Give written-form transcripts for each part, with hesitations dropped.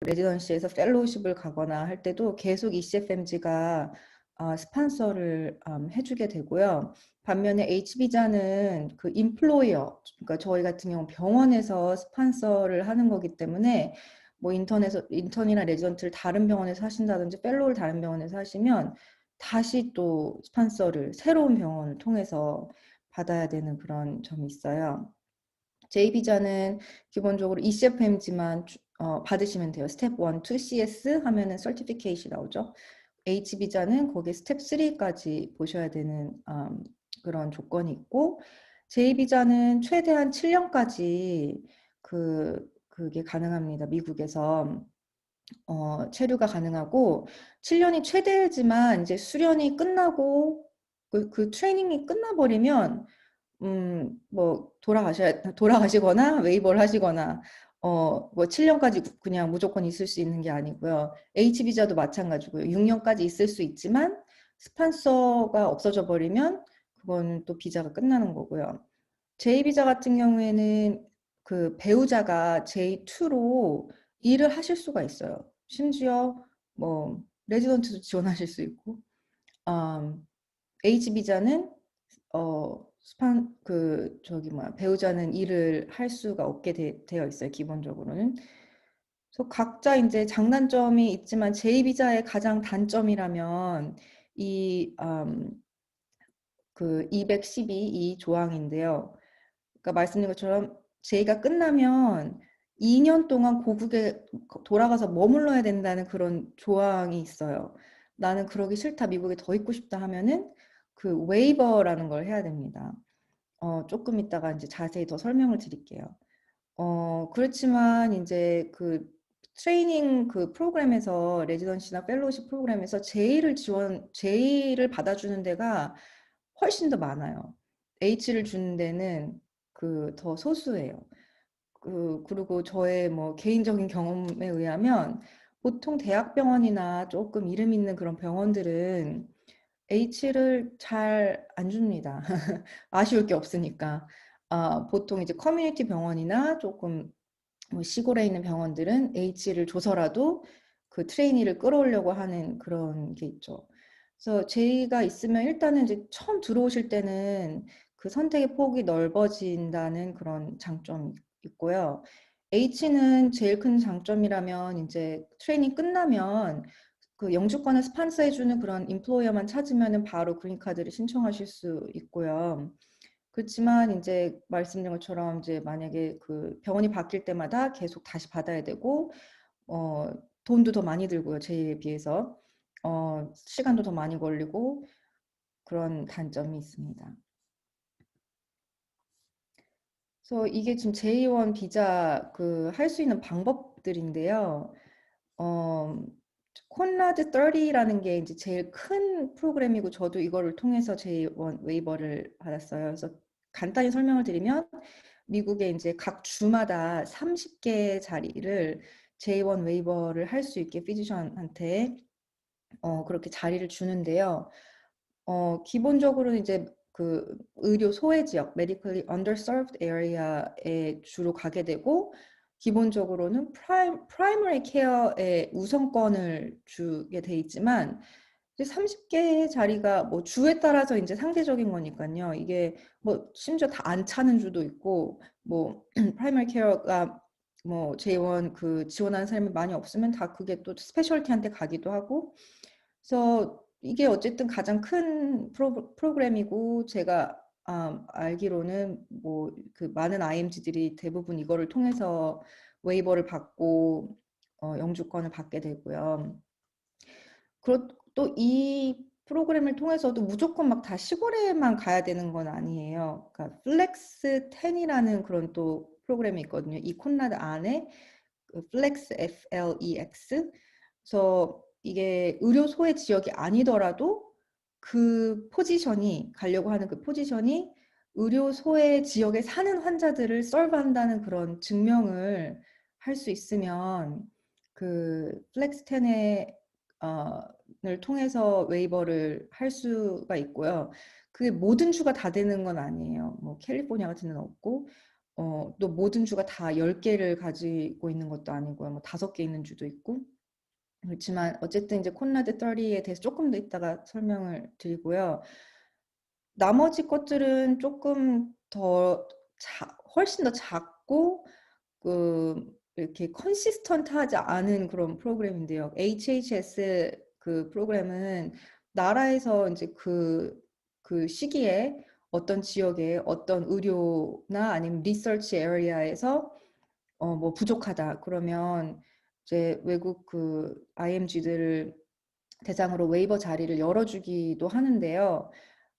레지던시에서 펠로우십을 가거나 할 때도 계속 ECFMG가 스폰서를 해주게 되고요. 반면에 H비자는 그 인플로이어, 그러니까 저희 같은 경우 병원에서 스폰서를 하는 거기 때문에 뭐 인턴이나 레지던트를 다른 병원에서 하신다든지 펠로우를 다른 병원에서 하시면 다시 또 스폰서를 새로운 병원을 통해서 받아야 되는 그런 점이 있어요. J비자는 기본적으로 ECFMG만 받으시면 돼요. 스텝 1, 2, CS 하면은 서티피케이시 나오죠. H비자는 거기 스텝 3까지 보셔야 되는 그런 조건이 있고, J비자는 최대한 7년까지 그게 가능합니다. 미국에서. 체류가 가능하고 7년이 최대지만 이제 수련이 끝나고 그 트레이닝이 끝나버리면 뭐 돌아가시거나 웨이버를 하시거나 뭐 7년까지 그냥 무조건 있을 수 있는 게 아니고요. H비자도 마찬가지고요. 6년까지 있을 수 있지만 스폰서가 없어져 버리면 그건 또 비자가 끝나는 거고요. J비자 같은 경우에는 그 배우자가 J2로 일을 하실 수가 있어요. 심지어 뭐 레지던트도 지원하실 수 있고, H비자는 배우자는 일을 할 수가 없게 되어 있어요. 기본적으로는. 그래서 각자 이제 장단점이 있지만 J비자의 가장 단점이라면 그 212 이 조항인데요. 그러니까 말씀드린 것처럼 J가 끝나면 2년 동안 고국에 돌아가서 머물러야 된다는 그런 조항이 있어요. 나는 그러기 싫다, 미국에 더 있고 싶다 하면은 그 웨이버라는 걸 해야 됩니다. 조금 이따가 이제 자세히 더 설명을 드릴게요. 그렇지만 이제 그 트레이닝 그 프로그램에서 레지던시나 펠로우십 프로그램에서 J를 받아주는 데가 훨씬 더 많아요. H를 주는 데는 그 더 소수예요. 그리고 저의 뭐 개인적인 경험에 의하면 보통 대학병원이나 조금 이름 있는 그런 병원들은 H를 잘 안 줍니다. 아쉬울 게 없으니까. 보통 이제 커뮤니티 병원이나 조금 뭐 시골에 있는 병원들은 H를 줘서라도 그 트레이니를 끌어오려고 하는 그런 게 있죠. 그래서 J가 있으면 일단은 이제 처음 들어오실 때는 그 선택의 폭이 넓어진다는 그런 장점이 있고요. H는 제일 큰 장점이라면 이제 트레이닝 끝나면 그 영주권을 스폰서해주는 그런 임플로이어만 찾으면은 바로 그린카드를 신청하실 수 있고요. 그렇지만 이제 말씀드린 것처럼 이제 만약에 그 병원이 바뀔 때마다 계속 다시 받아야 되고 어, 돈도 더 많이 들고요. J에 비해서 시간도 더 많이 걸리고 그런 단점이 있습니다. 그래서 이게 지금 J1 비자 그 할 수 있는 방법들인데요. 어, 콘라드 30라는 게 이제 제일 큰 프로그램이고 저도 이거를 통해서 J1 웨이버를 받았어요. 그래서 간단히 설명을 드리면 미국에 이제 각 주마다 30개 자리를 J1 웨이버를 할 수 있게 피지션한테 그렇게 자리를 주는데요. 기본적으로 이제 그 의료 소외 지역, medically underserved area에 주로 가게 되고, 기본적으로는 프라이머리 케어에 우선권을 주게 돼 있지만, 이제 30개의 자리가 뭐 주에 따라서 이제 상대적인 거니까요. 이게 뭐 심지어 다 안 차는 주도 있고, 뭐 프라이머리 케어가 뭐 J1 그 지원하는 사람이 많이 없으면 다 그게 또 스페셜티한테 가기도 하고, 그래서 이게 어쨌든 가장 큰 프로그램이고 제가 알기로는 뭐 그 많은 IMG들이 대부분 이거를 통해서 웨이버를 받고 영주권을 받게 되고요. 또 이 프로그램을 통해서도 무조건 막 다 시골에만 가야 되는 건 아니에요. 그러니까 플렉스 10이라는 그런 또 프로그램이 있거든요. 이 콘라드 안에 그 플렉스 FLEX. 그래서 이게 의료 소외 지역이 아니더라도 그 포지션이 가려고 하는 그 포지션이 의료 소외 지역에 사는 환자들을 서브한다는 그런 증명을 할 수 있으면 그 플렉스 10의 을 통해서 웨이버를 할 수가 있고요. 그게 모든 주가 다 되는 건 아니에요. 뭐 캘리포니아 같은 데는 없고 또 모든 주가 다 10개를 가지고 있는 것도 아니고요. 뭐 5개 있는 주도 있고. 그렇지만 어쨌든 이제 콘라드 30에 대해서 조금 더 이따가 설명을 드리고요. 나머지 것들은 조금 더 훨씬 더 작고 이렇게 컨시스턴트하지 않은 그런 프로그램인데요. HHS 그 프로그램은 나라에서 이제 그 시기에 어떤 지역에 어떤 의료나 아니면 리서치 에리아에서 뭐 부족하다 그러면 이제 외국 그 IMG들을 대상으로 웨이버 자리를 열어주기도 하는데요.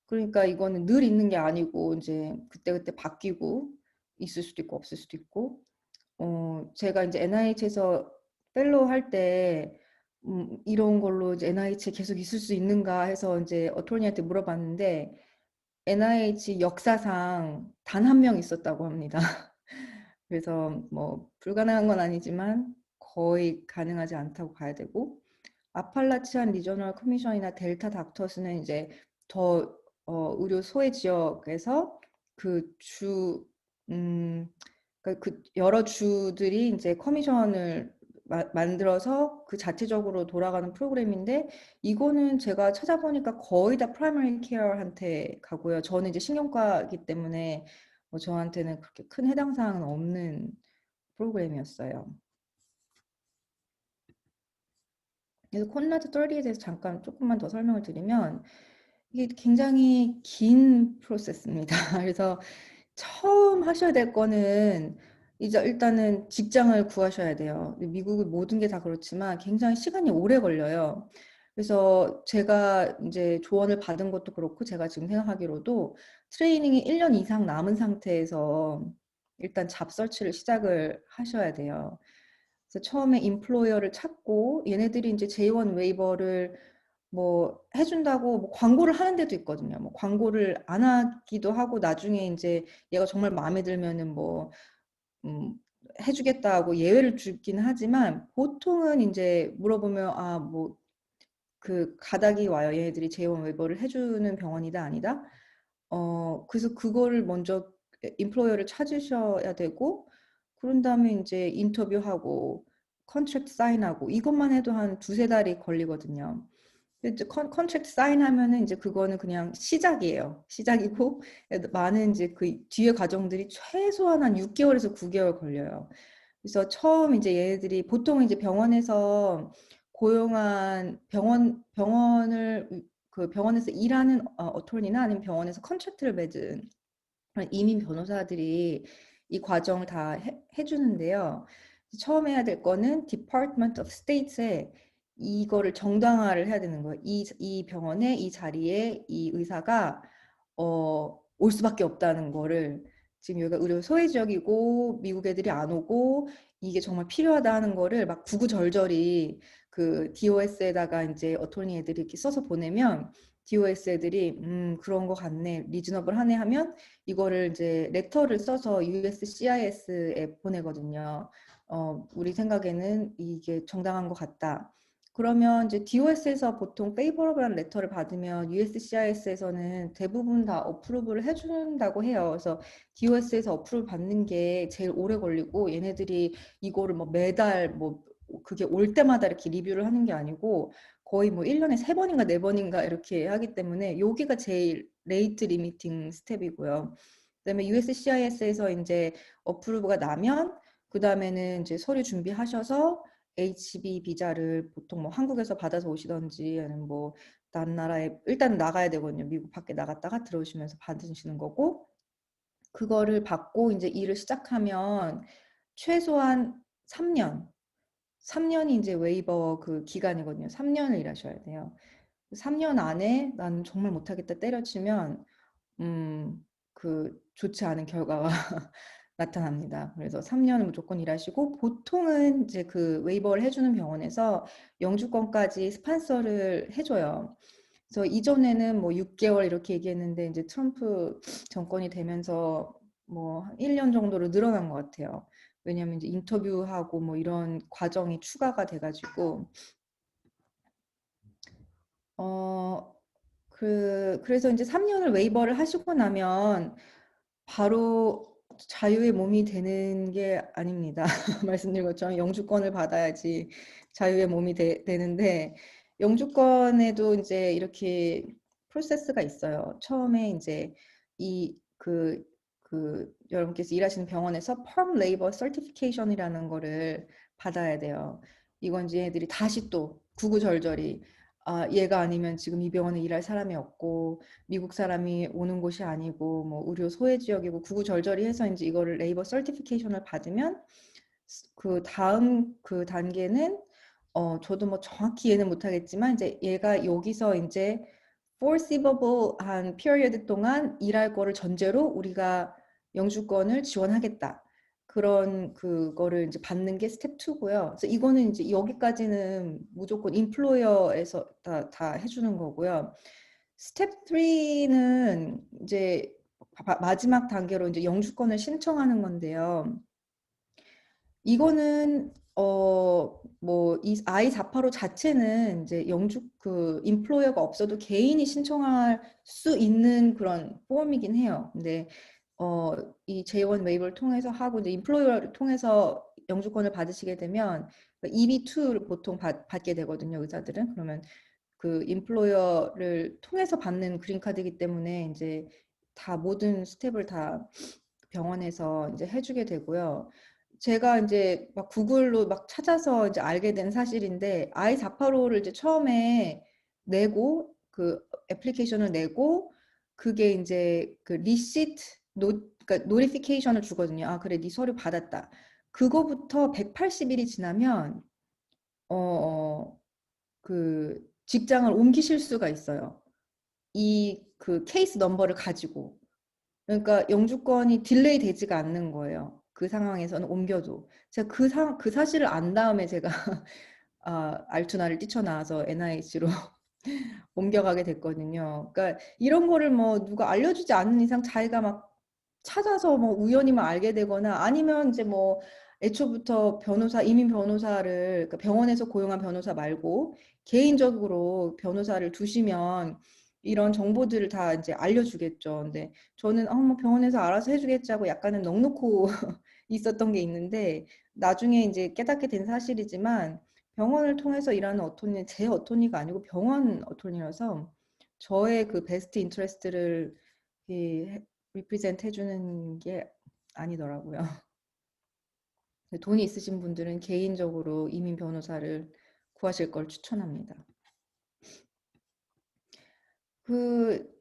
그러니까 이거는 늘 있는 게 아니고 이제 그때그때 바뀌고 있을 수도 있고 없을 수도 있고 제가 이제 NIH에서 펠로우 할 때 이런 걸로 이제 NIH에 계속 있을 수 있는가 해서 이제 어토니한테 물어봤는데 NIH 역사상 단 한 명 있었다고 합니다. 그래서 뭐 불가능한 건 아니지만 거의 가능하지 않다고 봐야 되고 아팔라치안 리저널 커미션이나 델타 닥터스는 이제 더 의료 소외 지역에서 그 주, 그러니까 그 여러 주들이 이제 커미션을 만들어서 그 자체적으로 돌아가는 프로그램인데 이거는 제가 찾아보니까 거의 다 프라이머리 케어한테 가고요. 저는 이제 신경과이기 때문에 뭐 저한테는 그렇게 큰 해당 사항은 없는 프로그램이었어요. 그래서 콘라드 30에 대해서 잠깐 조금만 더 설명을 드리면 이게 굉장히 긴 프로세스입니다. 그래서 처음 하셔야 될 거는 이제 일단은 직장을 구하셔야 돼요. 미국의 모든 게 다 그렇지만 굉장히 시간이 오래 걸려요. 그래서 제가 이제 조언을 받은 것도 그렇고 제가 지금 생각하기로도 트레이닝이 1년 이상 남은 상태에서 일단 잡서치를 시작을 하셔야 돼요. 그래서 처음에 인플로이어를 찾고 얘네들이 이제 J1 웨이버를 뭐 해준다고 뭐 광고를 하는 데도 있거든요. 뭐 광고를 안 하기도 하고 나중에 이제 얘가 정말 마음에 들면은 뭐 음, 해주겠다고 예외를 주긴 하지만 보통은 이제 물어보면 아 뭐 그 가닥이 와요. 얘네들이 J1 웨이버를 해주는 병원이다 아니다. 그래서 그거를 먼저 인플로이어를 찾으셔야 되고 그런 다음에 이제 인터뷰하고 컨트랙트 사인하고 이것만 해도 한 두세 달이 걸리거든요. 이제 컨트랙트 사인하면은 이제 그거는 그냥 시작이에요. 시작이고 많은 이제 그 뒤에 과정들이 최소한 한 6개월에서 9개월 걸려요. 그래서 처음 이제 얘네들이 보통 이제 병원에서 고용한 병원을 그 병원에서 일하는 어토리나 아니면 병원에서 컨트랙트를 맺은 이민 변호사들이 이 과정을 다 해주는데요. 처음 해야 될 거는 Department of State에 이거를 정당화를 해야 되는 거예요. 이 병원에 이 자리에 이 의사가 올 수밖에 없다는 거를 지금 여기가 의료 소외 지역이고 미국 애들이 안 오고 이게 정말 필요하다 하는 거를 막 구구절절히 그 DOS에다가 이제 어토니 애들이 이렇게 써서 보내면 DOS 애들이 그런 거 같네 리즈너블 하네 하면 이거를 이제 레터를 써서 USCIS에 보내거든요. 우리 생각에는 이게 정당한 것 같다. 그러면 이제 DOS에서 보통 페이버러블한 레터를 받으면 USCIS에서는 대부분 다 어프로브를 해준다고 해요. 그래서 DOS에서 어프로브 받는 게 제일 오래 걸리고 얘네들이 이거를 뭐 매달 뭐 그게 올 때마다 이렇게 리뷰를 하는 게 아니고 거의 뭐 1년에 3번인가 4번인가 이렇게 하기 때문에 여기가 제일 레이트 리미팅 스텝이고요. 그다음에 USCIS에서 이제 어프로브가 나면 그 다음에는 이제 서류 준비하셔서 HB 비자를 보통 뭐 한국에서 받아서 오시던지 아니면 뭐 다른 나라에 일단 나가야 되거든요. 미국 밖에 나갔다가 들어오시면서 받으시는 거고 그거를 받고 이제 일을 시작하면 최소한 3년, 3년이 이제 웨이버 그 기간이거든요. 3년을 일하셔야 돼요. 3년 안에 난 정말 못하겠다 때려치면 좋지 않은 결과가 나타납니다. 그래서 3년을 무조건 일하시고 보통은 이제 그 웨이버를 해주는 병원에서 영주권까지 스판서를 해줘요. 그래서 이전에는 뭐 6개월 이렇게 얘기했는데 이제 트럼프 정권이 되면서 뭐 1년 정도로 늘어난 것 같아요. 왜냐하면 이제 인터뷰하고 뭐 이런 과정이 추가가 돼가지고 어, 그래서 이제 3년을 웨이버를 하시고 나면 바로 자유의 몸이 되는 게 아닙니다. 말씀드린 것처럼 영주권을 받아야지 자유의 몸이 되는데, 영주권에도 이제 이렇게 프로세스가 있어요. 처음에 이제 여러분께서 일하시는 병원에서 Perm Labor Certification이라는 거를 받아야 돼요. 이건 이제 애들이 다시 또 구구절절히, 얘가 아니면 지금 이 병원에 일할 사람이 없고, 미국 사람이 오는 곳이 아니고, 뭐 의료 소외 지역이고, 구구절절히 해서 이제 이거를 레이버 서티피케이션을 받으면, 그 다음 그 단계는, 저도 뭐 정확히 이해는 못하겠지만, 이제 얘가 여기서 이제 foreseeable 한 period 동안 일할 거를 전제로 우리가 영주권을 지원하겠다. 그런 그거를 이제 받는 게 스텝 2고요. 그래서 이거는 이제 여기까지는 무조건 인플로어에서 다 해주는 거고요. 스텝 3는 이제 마지막 단계로 이제 영주권을 신청하는 건데요. 이거는 뭐 이 I-485 자체는 이제 영주 그 인플로이어가 없어도 개인이 신청할 수 있는 그런 폼이긴 해요. 근데 이 J1 웨이브를 통해서 하고 이제 인플로이어를 통해서 영주권을 받으시게 되면 EB2를 보통 받게 되거든요, 의사들은. 그러면 그 인플로이어를 통해서 받는 그린카드이기 때문에 이제 다 모든 스텝을 다 병원에서 이제 해주게 되고요. 제가 이제 막 구글로 막 찾아서 이제 알게 된 사실인데, I-485를 이제 처음에 내고, 그 애플리케이션을 내고, 그게 이제 그 리시트, 그러니까 노티피케이션을 주거든요. 아, 그래, 네 서류 받았다. 그거부터 180일이 지나면, 그 직장을 옮기실 수가 있어요. 이 그 케이스 넘버를 가지고. 그러니까 영주권이 딜레이 되지가 않는 거예요. 그 상황에서는 옮겨도. 제가 그 사실을 안 다음에 제가 알투나를 뛰쳐나와서 NIH로 옮겨가게 됐거든요. 그러니까 이런 거를 뭐 누가 알려주지 않는 이상 자기가 막 찾아서 뭐 우연히만 알게 되거나, 아니면 이제 뭐 애초부터 이민 변호사를, 그러니까 병원에서 고용한 변호사 말고 개인적으로 변호사를 두시면 이런 정보들을 다 이제 알려주겠죠. 근데 저는 뭐 병원에서 알아서 해주겠지 하고 약간은 넋놓고 있었던 게 있는데, 나중에 이제 깨닫게 된 사실이지만, 병원을 통해서 일하는 어토니는 제 어토니가 아니고 병원 어토니라서 저의 그 베스트 인터레스트를 리프레젠트 해주는 게 아니더라고요. 돈이 있으신 분들은 개인적으로 이민 변호사를 구하실 걸 추천합니다.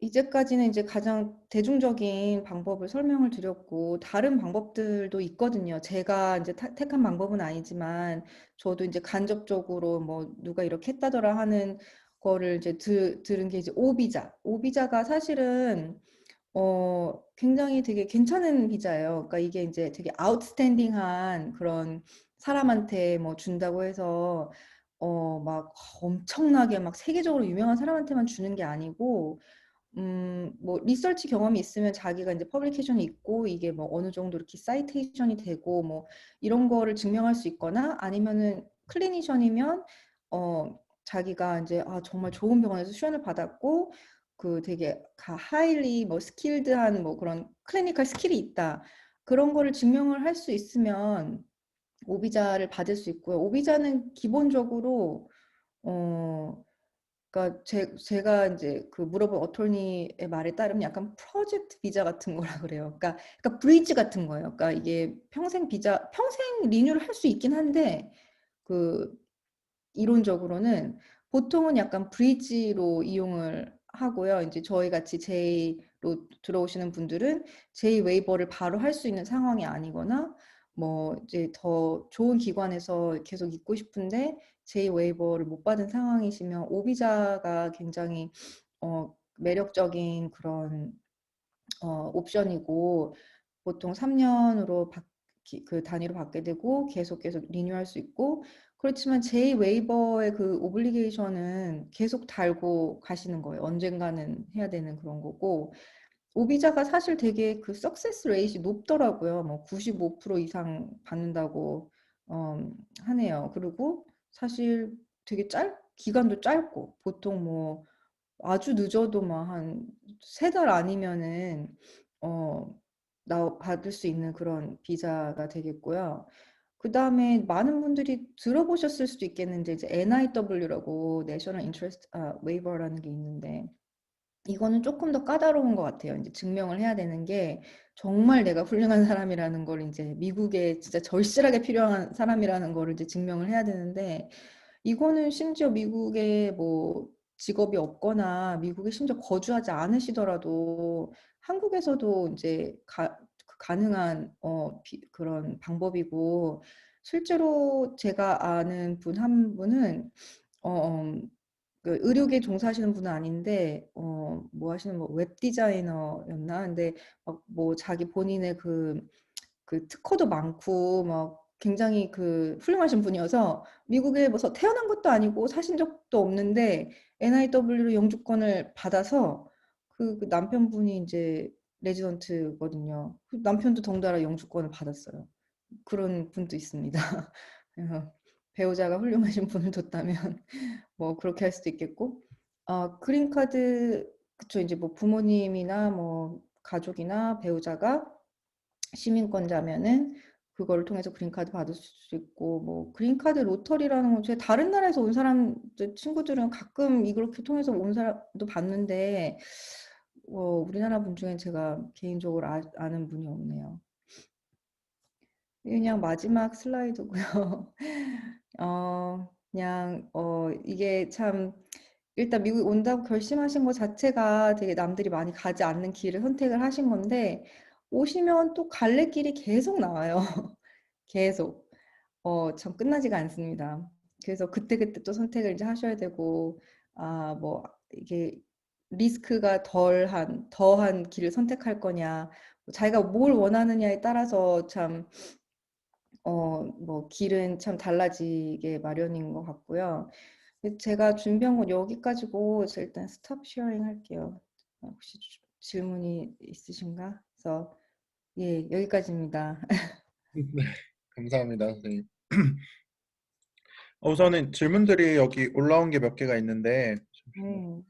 이제까지는 이제 가장 대중적인 방법을 설명을 드렸고, 다른 방법들도 있거든요. 제가 이제 택한 방법은 아니지만, 저도 이제 간접적으로 뭐 누가 이렇게 했다더라 하는 거를 이제 들은 게 이제 오비자. 오비자가 사실은 굉장히 되게 괜찮은 비자예요. 그러니까 이게 이제 되게 아웃스탠딩한 그런 사람한테 뭐 준다고 해서 막 엄청나게 막 세계적으로 유명한 사람한테만 주는 게 아니고, 뭐 리서치 경험이 있으면 자기가 이제 퍼블리케이션이 있고 이게 뭐 어느 정도 이렇게 사이테이션이 되고 뭐 이런 거를 증명할 수 있거나, 아니면은 클리니션이면 자기가 이제 정말 좋은 병원에서 수련을 받았고 그 되게 하일리 뭐 스킬드한 뭐 그런 클리니컬 스킬이 있다. 그런 거를 증명을 할 수 있으면 오비자를 받을 수 있고요. 오비자는 기본적으로 어 그러니까 제가 이제 그 물어본 어토니의 말에 따르면 약간 프로젝트 비자 같은 거라 그래요. 그러니까 브리지 같은 거예요. 그러니까 이게 평생 비자, 평생 리뉴를 할 수 있긴 한데, 그 이론적으로는 보통은 약간 브리지로 이용을 하고요. 이제 저희 같이 제이로 들어오시는 분들은 제이 웨이버를 바로 할 수 있는 상황이 아니거나, 뭐 이제 더 좋은 기관에서 계속 있고 싶은데 제이 웨이버를 못 받은 상황이시면 오비자가 굉장히 매력적인 그런 옵션이고, 보통 3년으로 그 단위로 받게 되고 계속 리뉴할 수 있고, 그렇지만 제이 웨이버의 그 오블리게이션은 계속 달고 가시는 거예요. 언젠가는 해야 되는 그런 거고, 오비자가 사실 되게 그 석세스 레이트이 높더라고요. 뭐 95% 이상 받는다고 하네요. 그리고 사실 되게 기간도 짧고, 보통 뭐 아주 늦어도 막 한 3달 아니면은 어 받을 수 있는 그런 비자가 되겠고요. 그 다음에 많은 분들이 들어보셨을 수도 있겠는데 이제 NIW라고 National Interest Waiver라는 게 있는데 이거는 조금 더 까다로운 것 같아요. 이제 증명을 해야 되는 게 정말 내가 훌륭한 사람이라는 걸 이제 미국에 진짜 절실하게 필요한 사람이라는 걸 이제 증명을 해야 되는데 이거는 심지어 미국에 뭐 직업이 없거나 미국에 심지어 거주하지 않으시더라도 한국에서도 이제 가능한 그런 방법이고 실제로 제가 아는 분 한 분은 어, 그 의료계 종사하시는 분은 아닌데 뭐 하시는 뭐 웹 디자이너였나? 근데 막 뭐 자기 본인의 그 특허도 많고 막 굉장히 그 훌륭하신 분이어서 미국에 뭐 태어난 것도 아니고 사신 적도 없는데 NIW로 영주권을 받아서 그 남편분이 이제 레지던트거든요. 그 남편도 덩달아 영주권을 받았어요. 그런 분도 있습니다. 그래서 배우자가 훌륭하신 분을 뒀다면 뭐 그렇게 할 수도 있겠고, 그린카드 그쵸 이제 뭐 부모님이나 뭐 가족이나 배우자가 시민권자면은 그거를 통해서 그린카드 받을 수 있고 뭐 그린카드 로터리라는 건 제 다른 나라에서 온 사람들 친구들은 가끔 이렇게 통해서 온 사람도 봤는데 우리나라 분 중에 제가 개인적으로 아는 분이 없네요. 그냥 마지막 슬라이드고요. 그냥 이게 참 일단 미국에 온다고 결심하신 것 자체가 되게 남들이 많이 가지 않는 길을 선택을 하신 건데 오시면 또 갈래길이 계속 나와요. 계속. 참 끝나지가 않습니다. 그래서 그때그때 또 선택을 이제 하셔야 되고 뭐 이게 리스크가 더한 길을 선택할 거냐, 뭐 자기가 뭘 원하느냐에 따라서 참 뭐 길은 참 달라지게 마련인 것 같고요. 제가 준비한 건 여기까지고 그래서 일단 스톱 쉐어링 할게요. 혹시 질문이 있으신가? 그래서 예, 여기까지입니다. 네, 감사합니다, 선생님. 우선은 질문들이 여기 올라온 게 몇 개가 있는데, 잠시만요. 네.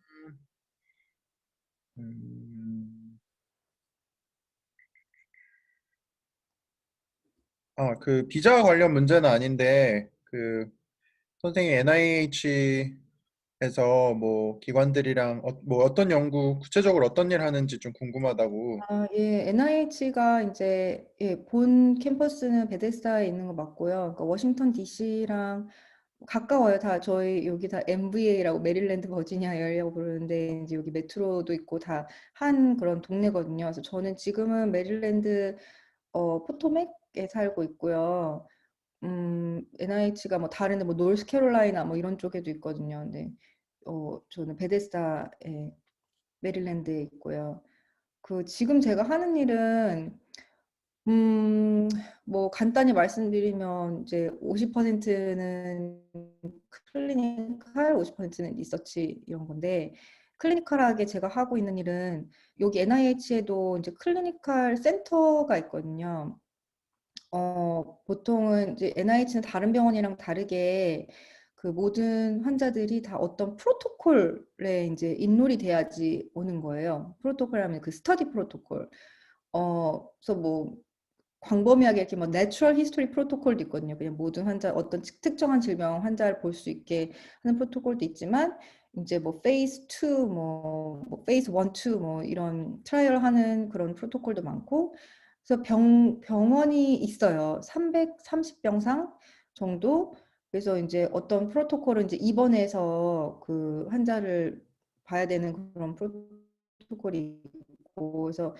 음, 그 비자 관련 문제는 아닌데, 그 선생님 NIH에서 뭐 기관들이랑 뭐 어떤 연구, 구체적으로 어떤 일 하는지 좀 궁금하다고. 예, NIH가 이제 예, 본 캠퍼스는 베데스다에 있는 거 맞고요. 그러니까 워싱턴 DC랑 가까워요. 다 저희 여기 다 MVA라고 메릴랜드 버지니아 에어리라고 부르는데 이제 여기 메트로도 있고 다 한 그런 동네거든요. 그래서 저는 지금은 메릴랜드 포토맥에 살고 있고요. NIH가 뭐 다른데 뭐 노스캐롤라이나 뭐 이런 쪽에도 있거든요. 근데 저는 베데스다에 메릴랜드에 있고요. 지금 제가 하는 일은 음, 뭐 간단히 말씀드리면 이제 50%는 클리니컬, 50%는 리서치 이런 건데 클리니컬하게 제가 하고 있는 일은 여기 NIH에도 이제 클리니컬 센터가 있거든요. 보통은 이제 NIH는 다른 병원이랑 다르게 그 모든 환자들이 다 어떤 프로토콜에 이제 인롤이 돼야지 오는 거예요. 프로토콜 하면 그 스터디 프로토콜. 그래서 뭐 광범위하게 이렇게 뭐 내추럴 히스토리 프로토콜도 있거든요. 그냥 모든 환자 어떤 특정한 질병 환자를 볼 수 있게 하는 프로토콜도 있지만 이제 뭐 페이스 2, 뭐 페이스 1, 2, 뭐 이런 트라이얼 하는 그런 프로토콜도 많고 그래서 병원이 있어요. 330병상 정도. 그래서 이제 어떤 프로토콜은 이제 입원해서 그 환자를 봐야 되는 그런 프로토콜이 있고 그래서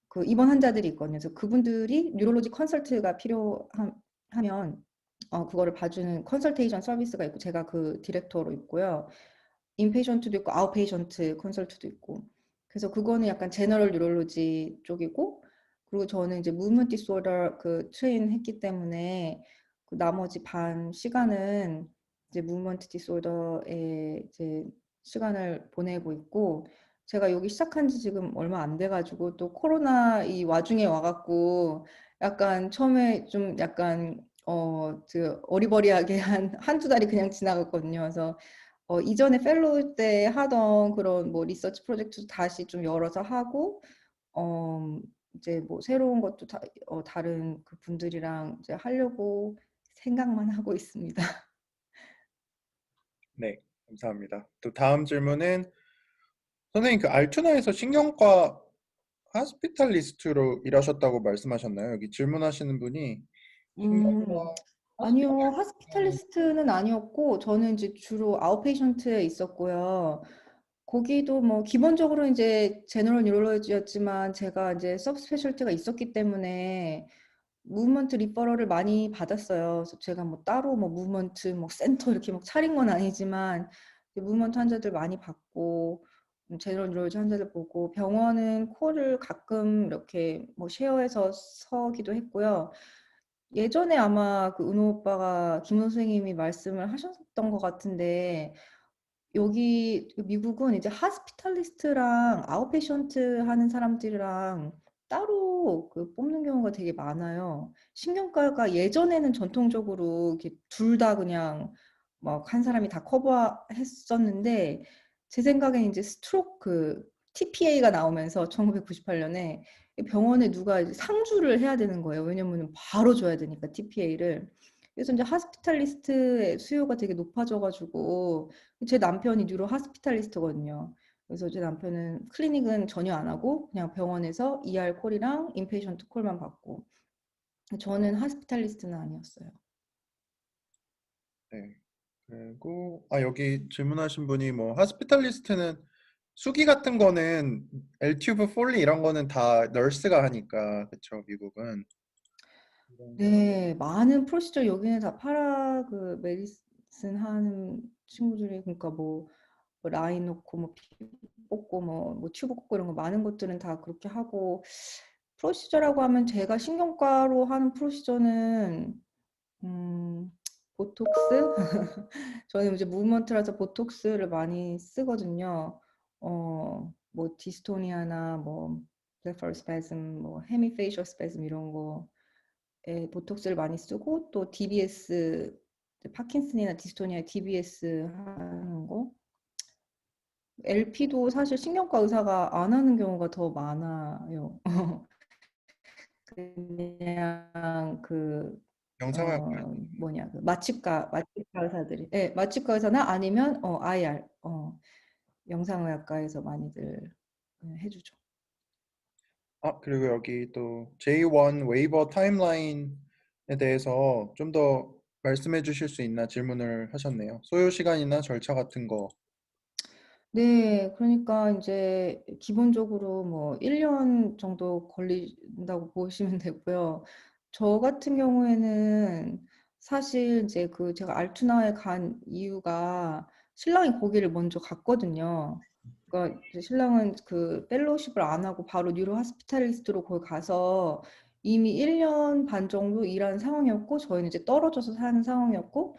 그 입원 환자들이 있거든요. 그래서 그분들이 뉴럴로지 컨설트가 필요하면 그거를 봐주는 컨설테이션 서비스가 있고 제가 그 디렉터로 있고요. 인페이션트도 있고 아웃페이션트 컨설트도 있고. 그래서 그거는 약간 제너럴 뉴럴로지 쪽이고 그리고 저는 이제 무브먼트 디스오더 그 트레인 했기 때문에 그 나머지 반 시간은 이제 무브먼트 디스오더에 이제 시간을 보내고 있고 제가 여기 시작한 지 지금 얼마 안 돼가지고 또 코로나 이 와중에 와갖고 약간 처음에 좀 약간 그 어리버리하게 한두 달이 그냥 지나갔거든요. 그래서 이전에 펠로우 때 하던 그런 뭐 리서치 프로젝트도 다시 좀 열어서 하고 이제 뭐 새로운 것도 다른 그 분들이랑 이제 하려고 생각만 하고 있습니다. 네, 감사합니다. 또 다음 질문은 선생님 그 알투나에서 신경과 하스피탈리스트로 일하셨다고 말씀하셨나요? 여기 질문하시는 분이 신경과 음, 아니요, 하스피탈리스트. 하스피탈리스트는 아니었고, 저는 이제 주로 아웃페이션트에 있었고요. 거기도 뭐 기본적으로 이제 제너럴 뉴럴로지였지만 제가 이제 서브스페셜티가 있었기 때문에 무브먼트 리퍼럴을 많이 받았어요. 그래서 제가 뭐 따로 뭐 무브먼트 뭐 센터 이렇게 막 차린 건 아니지만 무브먼트 환자들 많이 받고 제너럴 뉴럴로지 환자들 보고 병원은 콜을 가끔 이렇게 뭐 쉐어해서 서기도 했고요. 예전에 아마 그 은호 오빠가 김은호 선생님이 말씀을 하셨던 것 같은데 여기 미국은 이제 하스피탈리스트랑 아웃페이션트 하는 사람들이랑 따로 그 뽑는 경우가 되게 많아요. 신경과가 예전에는 전통적으로 이렇게 둘 다 그냥 막 한 사람이 다 커버했었는데 제 생각엔 이제 스트로크 그 TPA가 나오면서 1998년에 병원에 누가 이제 상주를 해야 되는 거예요. 왜냐면 바로 줘야 되니까 TPA를. 그래서 이제 하스피탈리스트의 수요가 되게 높아져가지고 제 남편이 뉴로 하스피탈리스트거든요. 그래서 제 남편은 클리닉은 전혀 안 하고 그냥 병원에서 ER 콜이랑 인페이션트 콜만 받고 저는 하스피탈리스트는 아니었어요. 네. 그리고 여기 질문하신 분이 뭐 하스피탈리스트는 수기 같은 거는 엘튜브 폴리 이런 거는 다 널스가 하니까 그쵸 미국은 이런 거는 네, 많은 프로시저 여기는 다 파라 그 메디슨 하는 친구들이 그러니까 뭐 라인 놓고 뭐 피 뽑고 뭐 튜브 꽂고 이런 거 많은 것들은 다 그렇게 하고 프로시저라고 하면 제가 신경과로 하는 프로시저는 음, 보톡스? 저는 이제 무브먼트라서 보톡스를 많이 쓰거든요. 뭐 디스토니아나 뭐 블랙펄 스패즘, 뭐 헤미페이셜 스패즘 이런 거에 보톡스를 많이 쓰고 또 DBS 파킨슨이나 디스토니아 DBS 하는 거. LP도 사실 신경과 의사가 안 하는 경우가 더 많아요. 그냥 뭐냐, 그 마취과 의사들이, 네, 마취과 의사나 아니면, IR, 영상의학과에서 많이들 해주죠. 그리고 여기 또 J1 웨이버 타임라인에 대해서 좀 더 말씀해 주실 수 있나 질문을 하셨네요. 소요 시간이나 절차 같은 거. 네, 그러니까 이제 기본적으로 뭐 1년 정도 걸린다고 보시면 되고요. 저 같은 경우에는 사실 이제 그 제가 알투나에 간 이유가 신랑이 거기를 먼저 갔거든요. 그러니까 이제 신랑은 그 펠로우십을 안 하고 바로 뉴로 하스피탈리스트로 거기 가서 이미 1년 반 정도 일한 상황이었고 저희는 이제 떨어져서 사는 상황이었고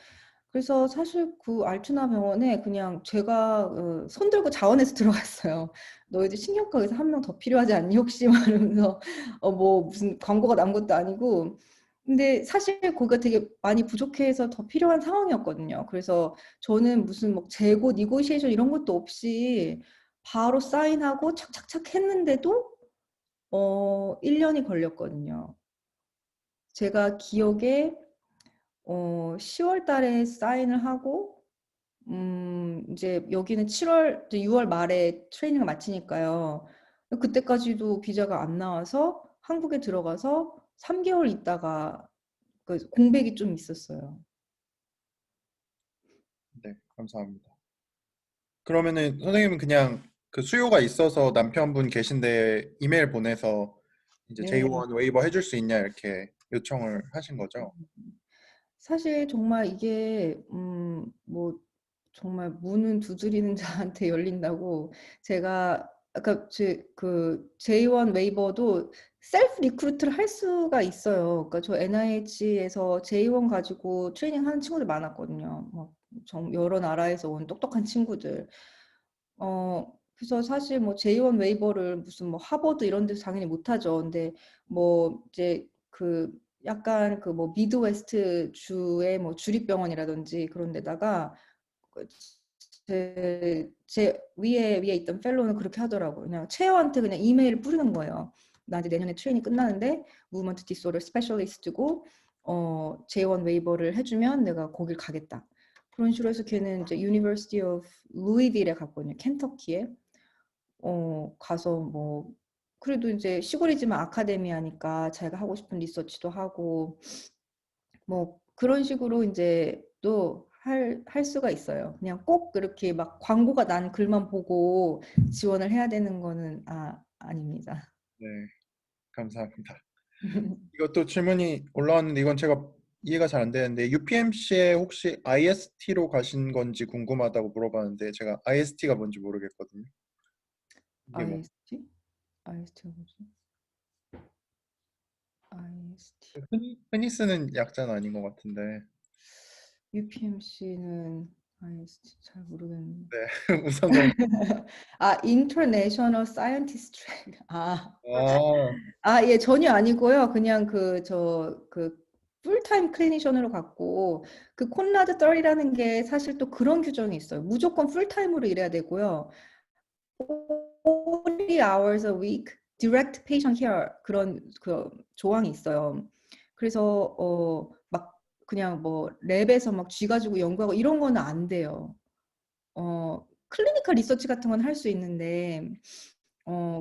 그래서 사실 그 알투나 병원에 그냥 제가 손 들고 자원해서 들어갔어요. 너희들 신경과 의사 한 명 더 필요하지 않니 혹시? 말하면서 뭐 무슨 광고가 난 것도 아니고 근데 사실 거기가 되게 많이 부족해서 더 필요한 상황이었거든요. 그래서 저는 무슨 뭐 재고 니고시에이션 이런 것도 없이 바로 사인하고 착착착 했는데도 1년이 걸렸거든요. 제가 기억에 10월 달에 사인을 하고 이제 여기는 7월, 6월 말에 트레이닝을 마치니까요. 그때까지도 비자가 안 나와서 한국에 들어가서 3개월 있다가 그 공백이 좀 있었어요. 네, 감사합니다. 그러면은 선생님은 그냥 그 수요가 있어서 남편분 계신데 이메일 보내서 이제 네. J1 웨이버 해줄 수 있냐 이렇게 요청을 하신 거죠? 사실 정말 이게 뭐 정말 문은 두드리는 자한테 열린다고 제가 아까 그 J1 웨이버도 셀프 리크루트를 할 수가 있어요. 그러니까 저 NIH에서 J1 가지고 트레이닝 하는 친구들 많았거든요. 여러 나라에서 온 똑똑한 친구들. 그래서 사실 뭐 J1 웨이버를 무슨 뭐 하버드 이런 데서 당연히 못 하죠. 근데 뭐 이제 그 약간 그 뭐 미드웨스트 주의 뭐 주립병원이라든지 그런 데다가 그 제 위에 있던 펠로는 그렇게 하더라고요. 그냥 체어한테 그냥 이메일을 뿌리는 거예요. 나 이제 내년에 트레이닝 끝나는데 무브먼트 디스오더 스페셜리스트고 J1 웨이버를 해주면 내가 거길 가겠다. 그런 식으로 해서 걔는 이제 University of Louisville에 갔거든요. 켄터키에. 가서 뭐 그래도 이제 시골이지만 아카데미아니까 자기가 하고 싶은 리서치도 하고 뭐 그런 식으로 이제 또 할 수가 있어요. 그냥 꼭 그렇게 막 광고가 난 글만 보고 지원을 해야 되는 거는 아닙니다. 네, 감사합니다. 이것도 질문이 올라왔는데 이건 제가 이해가 잘 안 되는데 UPMC에 혹시 IST로 가신 건지 궁금하다고 물어봤는데 제가 IST가 뭔지 모르겠거든요. 이게 뭐 IST? IST가 뭐지? IST. 흔히 쓰는 약자는 아닌 것 같은데. UPMC는 IST 잘 모르겠는데. 네, 우선 그럼 International Scientist Track. 아, 예, 전혀 아니고요. 그냥 그 풀타임 클리니션으로 갔고 그 콘라드 30이라는 게 사실 또 그런 규정이 있어요. 무조건 풀타임으로 일해야 되고요. 40 hours a week direct patient care 그런 그 조항이 있어요. 그래서 막 그냥 뭐 랩에서 막 쥐 가지고 연구하고 이런 거는 안 돼요. 클리니컬 리서치 같은 건 할 수 있는데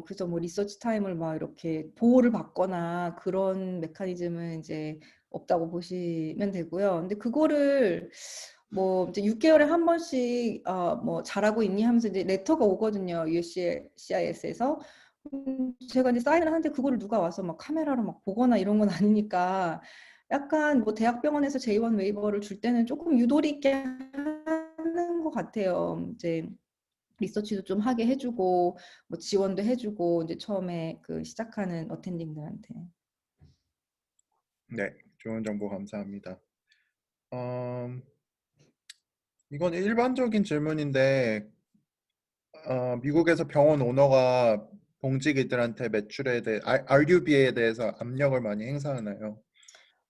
그래서 뭐 리서치 타임을 막 이렇게 보호를 받거나 그런 메커니즘은 이제 없다고 보시면 되고요. 근데 그거를 뭐 이제 6개월에 한 번씩 뭐 잘하고 있니 하면서 이제 레터가 오거든요. USCIS에서. 제가 이제 사인을 하는데 그거를 누가 와서 막 카메라로 막 보거나 이런 건 아니니까 약간 뭐 대학병원에서 J1 웨이버를 줄 때는 조금 유도리 있게 하는 것 같아요. 이제 리서치도 좀 하게 해주고 뭐 지원도 해주고 이제 처음에 그 시작하는 어텐딩들한테. 네, 좋은 정보 감사합니다. 이건 일반적인 질문인데 미국에서 병원 오너가 봉직이들한테 매출에 대해 RUB에 대해서 압력을 많이 행사하나요?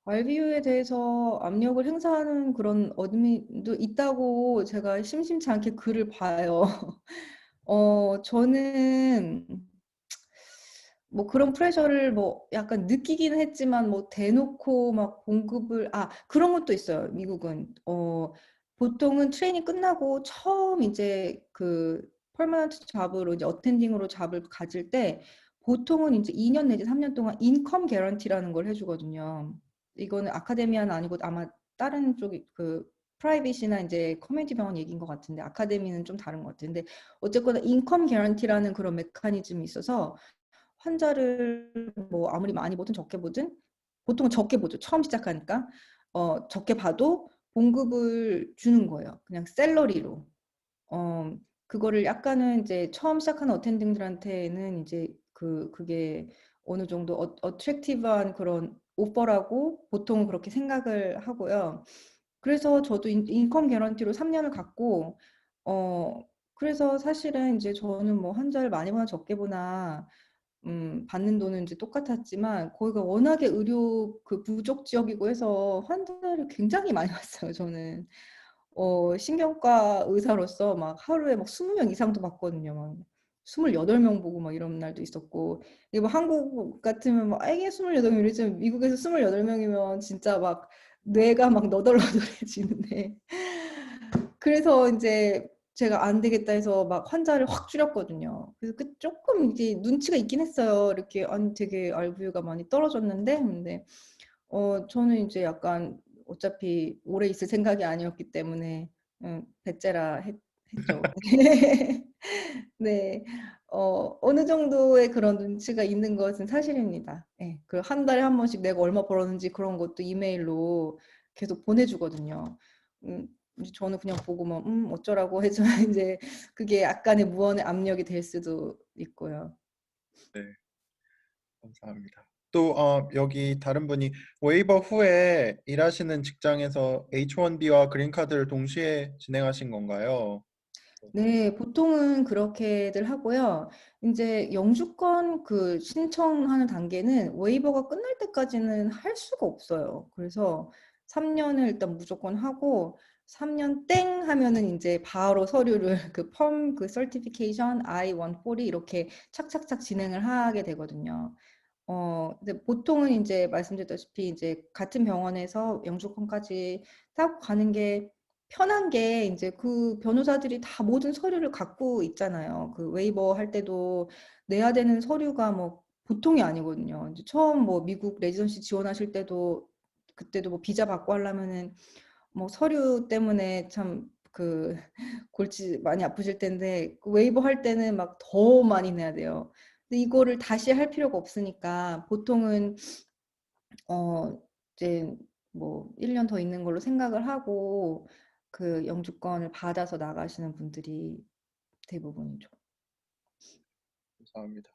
RVU에 대해서 압력을 행사하는 그런 어드민도 있다고 제가 심심치 않게 글을 봐요. 저는 뭐 그런 프레셔를 뭐 약간 느끼기는 했지만 뭐 대놓고 막 봉급을 그런 것도 있어요. 미국은 보통은 트레이닝 끝나고 처음 이제 그 퍼머넌트 잡으로 이제 어텐딩으로 잡을 가질 때 보통은 이제 2년 내지 3년 동안 인컴 개런티라는 걸 해주거든요. 이거는 아카데미아는 아니고 아마 다른 쪽이 그 프라이빗이나 이제 커뮤니티 병원 얘기인 것 같은데 아카데미는 좀 다른 것 같은데 어쨌거나 인컴 개런티라는 그런 메커니즘이 있어서 환자를 뭐 아무리 많이 보든 적게 보든 보통은 적게 보죠. 처음 시작하니까 적게 봐도 봉급을 주는 거예요. 그냥 샐러리로. 그거를 약간은 이제 처음 시작하는 어텐딩들한테는 이제 그게 어느 정도 어트랙티브한 그런 오퍼라고 보통 그렇게 생각을 하고요. 그래서 저도 인컴 개런티로 3년을 갔고 그래서 사실은 이제 저는 뭐 환자를 많이 보나 적게 보나 받는 돈은 이제 똑같았지만 거기가 워낙에 의료 그 부족 지역이고 해서 환자를 굉장히 많이 봤어요, 저는. 신경과 의사로서 막 하루에 막 20명 이상도 봤거든요. 막 28명 보고 막 이런 날도 있었고. 이게 뭐 한국 같으면 막 이게 28명 이러지만 미국에서 28명이면 진짜 막 뇌가 막 너덜너덜해지는데. 그래서 이제 제가 안 되겠다 해서 막 환자를 확 줄였거든요. 그래서 그 조금 이게 눈치가 있긴 했어요. 이렇게 아니 되게 RVU가 많이 떨어졌는데 근데 저는 이제 약간 어차피 오래 있을 생각이 아니었기 때문에 배째라 했죠. 네. 어느 정도의 그런 눈치가 있는 것은 사실입니다. 예. 그 한 달에 한 번씩 내가 얼마 벌었는지 그런 것도 이메일로 계속 보내주거든요. 이제 저는 그냥 보고만 어쩌라고 해서 이제 그게 약간의 무언의 압력이 될 수도 있고요. 네, 감사합니다. 또 여기 다른 분이 웨이버 후에 일하시는 직장에서 H1B와 그린카드를 동시에 진행하신 건가요? 네, 보통은 그렇게들 하고요. 이제 영주권 그 신청하는 단계는 웨이버가 끝날 때까지는 할 수가 없어요. 그래서 3년을 일단 무조건 하고 3년 땡 하면은 이제 바로 서류를 그 펌 그 서티피케이션 I-140 이렇게 착착착 진행을 하게 되거든요. 근데 보통은 이제 말씀드렸다시피 이제 같은 병원에서 영주권까지 따고 가는 게 편한 게 이제 그 변호사들이 다 모든 서류를 갖고 있잖아요. 그 웨이버 할 때도 내야 되는 서류가 뭐 보통이 아니거든요. 이제 처음 뭐 미국 레지던시 지원하실 때도 그때도 뭐 비자 받고 하려면은 뭐 서류 때문에 참 그 골치 많이 아프실 텐데 그 웨이버 할 때는 막 더 많이 내야 돼요. 근데 이거를 다시 할 필요가 없으니까 보통은 이제 뭐 1년 더 있는 걸로 생각을 하고 그 영주권을 받아서 나가시는 분들이 대부분이죠. 감사합니다.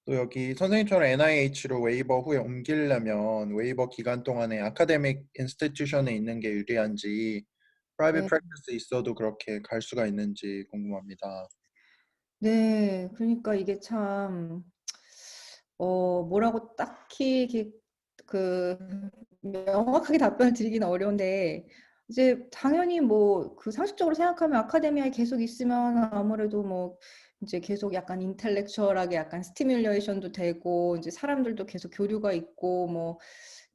또 여기 선생님처럼 NIH로 웨이버 후에 옮기려면 웨이버 기간 동안에 아카데믹 인스티튜션에 있는 게 유리한지 프라이빗 네. 프랙티스 있어도 그렇게 갈 수가 있는지 궁금합니다. 네. 그러니까 이게 참 뭐라고 딱히 이렇게 그 명확하게 답변을 드리기는 어려운데 이제 당연히 뭐 그 상식적으로 생각하면 아카데미아에 계속 있으면 아무래도 뭐 이제 계속 약간 인텔렉츄얼하게 약간 스티뮬레이션도 되고 이제 사람들도 계속 교류가 있고 뭐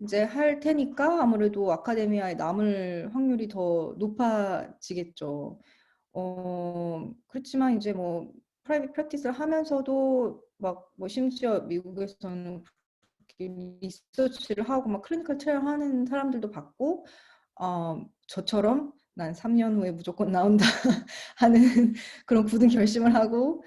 이제 할 테니까 아무래도 아카데미아에 남을 확률이 더 높아지겠죠. 그렇지만 이제 뭐 프라이빗 프랙티스를 하면서도 막 뭐 심지어 미국에서는 그렇게 리서치를 하고 막 클리니컬 트라이얼 하는 사람들도 봤고 저처럼 난 3년 후에 무조건 나온다 하는 그런 굳은 결심을 하고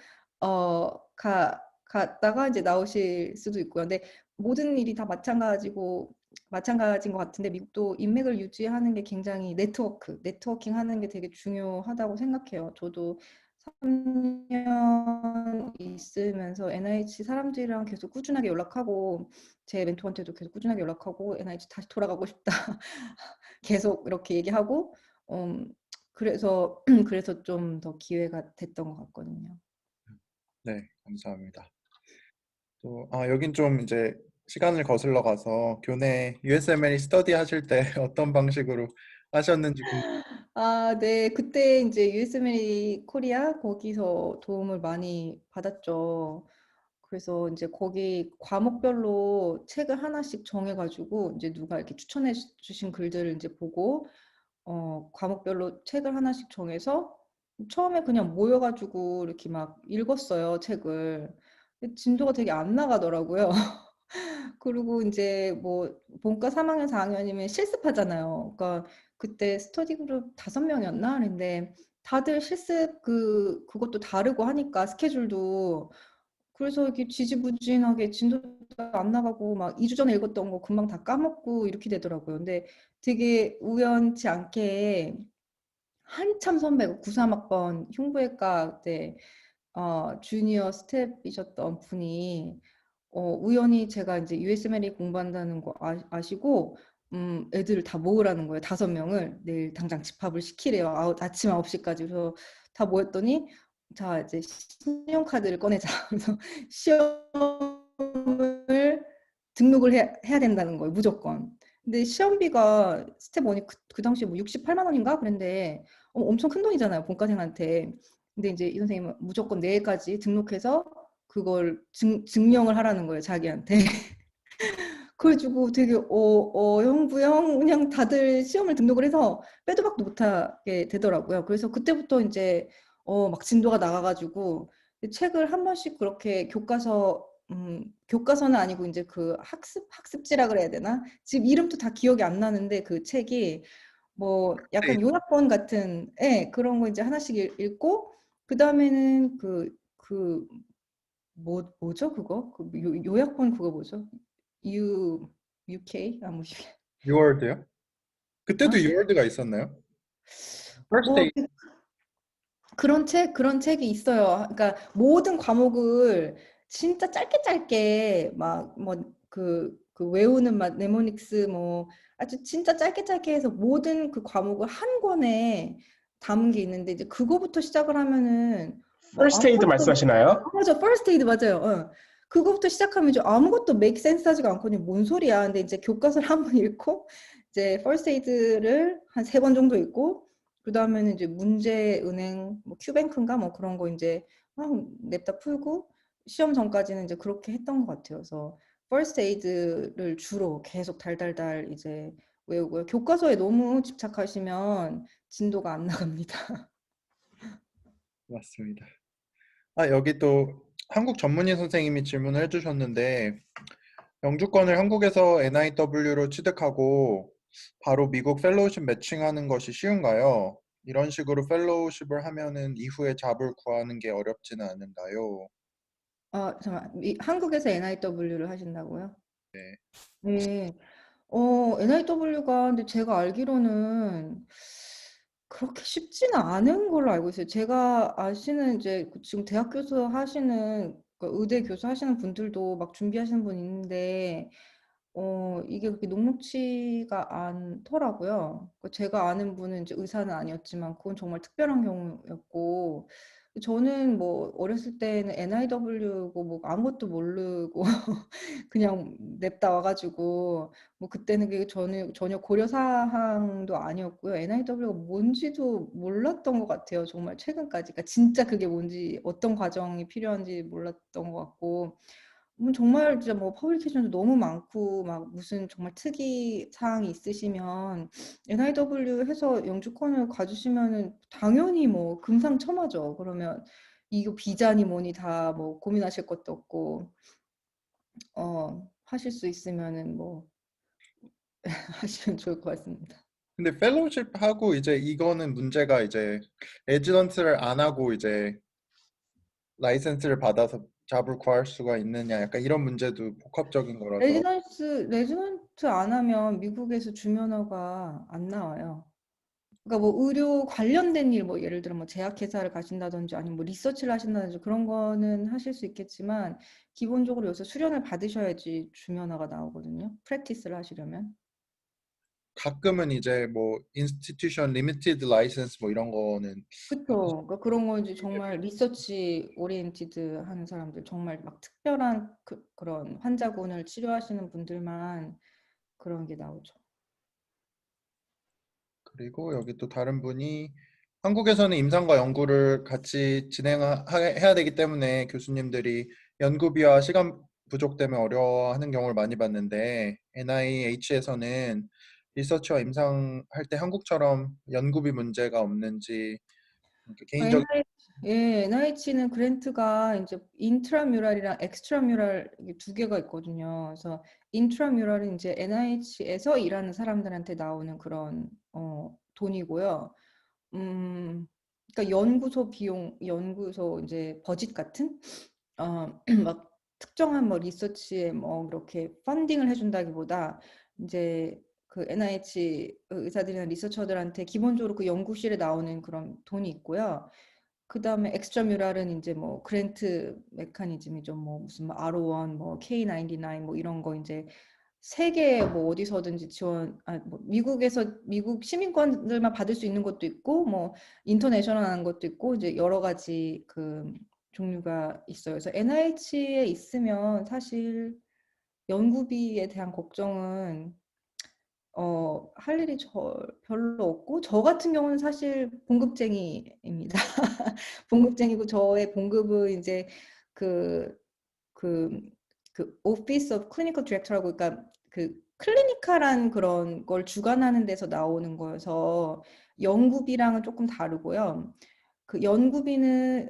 갔다가 이제 나오실 수도 있고요. 근데 모든 일이 다 마찬가지인 것 같은데 미국도 인맥을 유지하는 게 굉장히 네트워킹 하는 게 되게 중요하다고 생각해요. 저도 3년 있으면서 NIH 사람들이랑 계속 꾸준하게 연락하고 제 멘토한테도 계속 꾸준하게 연락하고 NIH 다시 돌아가고 싶다. 계속 이렇게 얘기하고 그래서 그래서 좀 더 기회가 됐던 것 같거든요. 네, 감사합니다. 또, 여긴 좀 이제 시간을 거슬러 가서 교내 USMLE 스터디 하실 때 어떤 방식으로 하셨는지 아, 네. 그때 이제 USMLE 코리아 거기서 도움을 많이 받았죠. 그래서 이제 거기 과목별로 책을 하나씩 정해가지고 이제 누가 이렇게 추천해 주신 글들을 이제 보고 과목별로 책을 하나씩 정해서 처음에 그냥 모여가지고 이렇게 막 읽었어요, 책을. 근데 진도가 되게 안 나가더라고요. 그리고 이제 뭐 본과 3학년, 4학년이면 실습하잖아요. 그러니까 그때 스터디 그룹 5명이었나? 근데 다들 실습 그것도 다르고 하니까 스케줄도 그래서 이렇게 지지부진하게 진도도 안 나가고 막 2주 전에 읽었던 거 금방 다 까먹고 이렇게 되더라고요. 근데 되게 우연치 않게 한참 선배고 93학번 흉부외과 때 주니어 스텝이셨던 분이 우연히 제가 이제 USMLE 공부한다는 거 아시고 애들을 다 모으라는 거예요. 5명을 내일 당장 집합을 시키래요. 아침 9시까지. 그래서 다 모였더니 자 이제 신용카드를 꺼내자. 그래서 시험을 등록을 해야 된다는 거예요. 무조건. 근데 시험비가 스텝 1이 그 당시에 뭐 68만 원인가 그랬는데 엄청 큰 돈이잖아요. 본과생한테. 근데 이제 이 선생님은 무조건 내일까지 등록해서 그걸 증명을 하라는 거예요, 자기한테. 그래가지고 되게 어영부영 그냥 다들 시험을 등록을 해서 빼도 박도 못하게 되더라고요. 그래서 그때부터 이제 막 진도가 나가가지고 책을 한 번씩 그렇게 교과서는 아니고 이제 그 학습지라 그래야 되나? 지금 이름도 다 기억이 안 나는데 그 책이 뭐 약간 요약본 같은 그런 거 이제 하나씩 읽고 그 다음에는 뭐죠 그거? 요약본 그거 뭐죠? U UK 뭐 유월드요? 그때도 아, 유월드가 있었나요? First 뭐 Aid 그런 책이 있어요. 그러니까 모든 과목을 진짜 짧게 짧게 막 뭐 그 외우는 막 네모닉스 뭐 아주 진짜 짧게 짧게 해서 모든 그 과목을 한 권에 담은 게 있는데 이제 그거부터 시작을 하면은 뭐 퍼스트 에이드 아무것도 말씀하시나요? 맞아 퍼스트 에이드 맞아요. 그거부터 시작하면 이제 아무것도 메이크 센스 하지가 않거든요. 뭔 소리야. 근데 이제 교과서를 한 번 읽고 이제 퍼스트 에이드를 한 3번 정도 읽고 그다음에는 이제 문제은행 뭐 큐뱅크인가 뭐 그런 거 이제 냅다 풀고 시험 전까지는 이제 그렇게 했던 것 같아요. 그래서 first aid를 주로 계속 달달달 이제 외우고요. 교과서에 너무 집착하시면 진도가 안 나갑니다. 맞습니다. 아, 여기 또 한국 전문의 선생님이 질문을 해주셨는데 영주권을 한국에서 NIW로 취득하고 바로 미국 펠로우십 매칭하는 것이 쉬운가요? 이런 식으로 펠로우십을 하면은 이후에 잡을 구하는 게 어렵지는 않은가요? 잠깐, 한국에서 NIW를 하신다고요? 네. 네. NIW가 근데 제가 알기로는 그렇게 쉽지는 않은 걸로 알고 있어요. 제가 아시는 이제 지금 대학 교수 하시는 그 의대 교수 하시는 분들도 막 준비하시는 분 있는데 이게 그렇게 녹록치가 않더라고요. 제가 아는 분은 이제 의사는 아니었지만 그건 정말 특별한 경우였고 저는 뭐 어렸을 때는 NIW고 뭐 아무것도 모르고 그냥 냅다 와가지고 뭐 그때는 그게 전혀 고려 사항도 아니었고요. NIW가 뭔지도 몰랐던 것 같아요. 정말 최근까지. 그러니까 진짜 그게 뭔지 어떤 과정이 필요한지 몰랐던 것 같고 정말 진짜 뭐 퍼블리케이션도 너무 많고 막 무슨 정말 특이 사항이 있으시면 NIW 해서 영주권을 가주시면은 당연히 뭐 금상첨화죠. 그러면 이거 비자니 뭐니 다 뭐 고민하실 것도 없고 하실 수 있으면은 뭐 하시면 좋을 것 같습니다. 근데 펠로우십 하고 이제 이거는 문제가 이제 레지던트를 안 하고 이제 라이센스를 받아서 잡을 구할 수가 있느냐 약간 이런 문제도 복합적인 거라서 레지던트 안 하면 미국에서 주면허가 안 나와요. 그러니까 뭐 의료 관련된 일, 뭐 예를 들어 뭐 제약회사를 가신다든지 아니면 뭐 리서치를 하신다든지 그런 거는 하실 수 있겠지만 기본적으로 여기서 수련을 받으셔야지 주면허가 나오거든요. 프랙티스를 하시려면. 가끔은 이제 뭐 인스티튜션 리미티드 라이센스 뭐 이런 거는 그쵸. 그러니까 그런 거 이제 정말 리서치 오리엔티드 하는 사람들, 정말 막 특별한 그런 환자군을 치료하시는 분들만 그런 게 나오죠. 그리고 여기 또 다른 분이 한국에서는 임상과 연구를 같이 진행해야 되기 때문에 교수님들이 연구비와 시간 부족 때문에 어려워하는 경우를 많이 봤는데 NIH에서는 리서치와 임상할 때 한국처럼 연구비 문제가 없는지 이렇게 개인적인 NIH는 그랜트가 이제 인트라뮤랄이랑 엑스트라뮤랄 이게 두 개가 있거든요. 그래서 인트라뮤랄은 이제 NIH에서 일하는 사람들한테 나오는 그런 돈이고요. 음, 그러니까 연구소 비용, 연구소 이제 버짓 같은 막 특정한 뭐 리서치에 뭐 그렇게 펀딩을 해준다기보다 이제 그 NIH 의사들이나 리서처들한테 기본적으로 그 연구실에 나오는 그런 돈이 있고요. 그 다음에 엑스트라뮤랄은 이제 뭐 그랜트 메커니즘이죠. 뭐 무슨 뭐 R01, 뭐 K99 뭐 이런 거 이제 세계 뭐 어디서든지 뭐 미국에서 미국 시민권들만 받을 수 있는 것도 있고 뭐 인터내셔널한 것도 있고 이제 여러 가지 그 종류가 있어요. 그래서 NIH에 있으면 사실 연구비에 대한 걱정은 할 일이 별로 없고 저 같은 경우는 사실 봉급쟁이입니다. 봉급쟁이고 저의 봉급은 이제 그 그 오피스 오브 클리니컬 디렉터라고 그러니까 그 클리니컬한 그런 걸 주관하는 데서 나오는 거여서 연구비랑은 조금 다르고요. 연구비는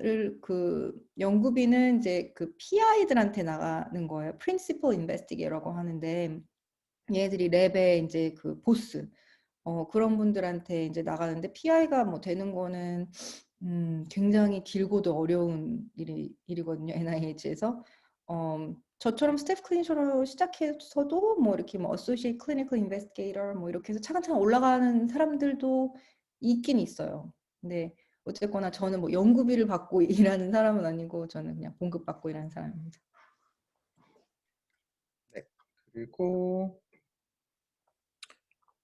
이제 그 PI들한테 나가는 거예요. 프린시플 인베스티게이터라고 하는데 얘들이 랩의 이제 그 보스 그런 분들한테 이제 나가는데 PI가 뭐 되는 거는 굉장히 길고도 어려운 일이거든요. NIH에서. 저처럼 스태프 클리니셔로 시작해서도 뭐 이렇게 뭐 어소시에이트 클리니컬 인베스티게이터 뭐 이렇게 해서 차근차근 올라가는 사람들도 있긴 있어요. 근데 어쨌거나 저는 뭐 연구비를 받고 일하는 사람은 아니고 저는 그냥 봉급 받고 일하는 사람입니다. 네. 그리고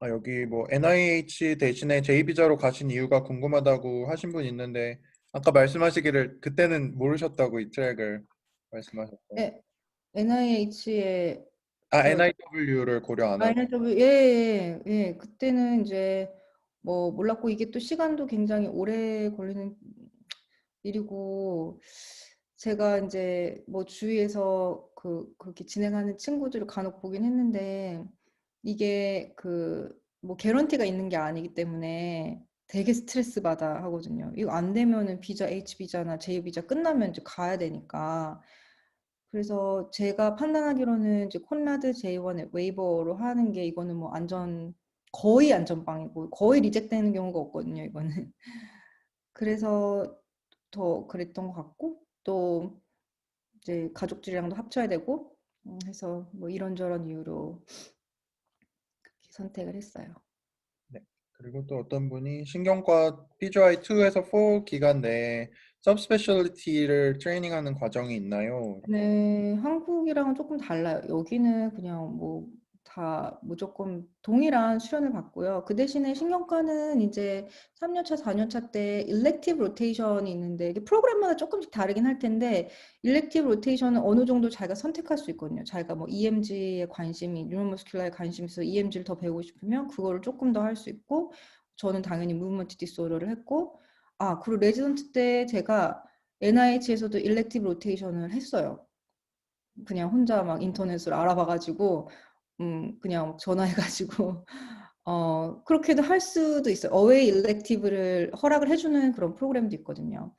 여기 뭐 NIH 대신에 J비자로 가신 이유가 궁금하다고 하신 분 있는데 아까 말씀하시기를 그때는 모르셨다고 이 트랙을 말씀하셨고 NIH에 NIW를 고려 안 하고 INW 예. 그때는 이제 뭐 몰랐고 이게 또 시간도 굉장히 오래 걸리는 일이고 제가 이제 뭐 주위에서 그렇게 진행하는 친구들을 간혹 보긴 했는데 이게 뭐 개런티가 있는 게 아니기 때문에 되게 스트레스 받아 하거든요. 이거 안 되면은 비자 H 비자나 J 비자 끝나면 이제 가야 되니까. 그래서 제가 판단하기로는 이제 콘라드 J1 웨이버로 하는 게 이거는 뭐 거의 안전빵이고 거의 리젝되는 경우가 없거든요, 이거는. 그래서 더 그랬던 것 같고 또 이제 가족들이랑도 합쳐야 되고 해서 뭐 이런저런 이유로 그렇게 선택을 했어요. 네. 그리고 또 어떤 분이 신경과 PGY2에서 4 기간 내에 subspecialty를 트레이닝하는 과정이 있나요? 네, 한국이랑은 조금 달라요. 여기는 그냥 뭐 다 무조건 동일한 수련을 받고요. 그 대신에 신경과는 이제 3년차, 4년차 때 일렉티브 로테이션이 있는데 이게 프로그램마다 조금씩 다르긴 할 텐데 일렉티브 로테이션은 어느 정도 자기가 선택할 수 있거든요. 자기가 뭐 EMG에 관심이, 뉴로머스큘러에 관심이 있어서 EMG를 더 배우고 싶으면 그거를 조금 더 할 수 있고 저는 당연히 무브먼트 디스오더를 했고 그리고 레지던트 때 제가 NIH에서도 일렉티브 로테이션을 했어요. 그냥 혼자 막 인터넷으로 알아봐가지고, 그냥 전화해가지고, 그렇게도 할 수도 있어요. 어웨이 일렉티브를 허락을 해주는 그런 프로그램도 있거든요.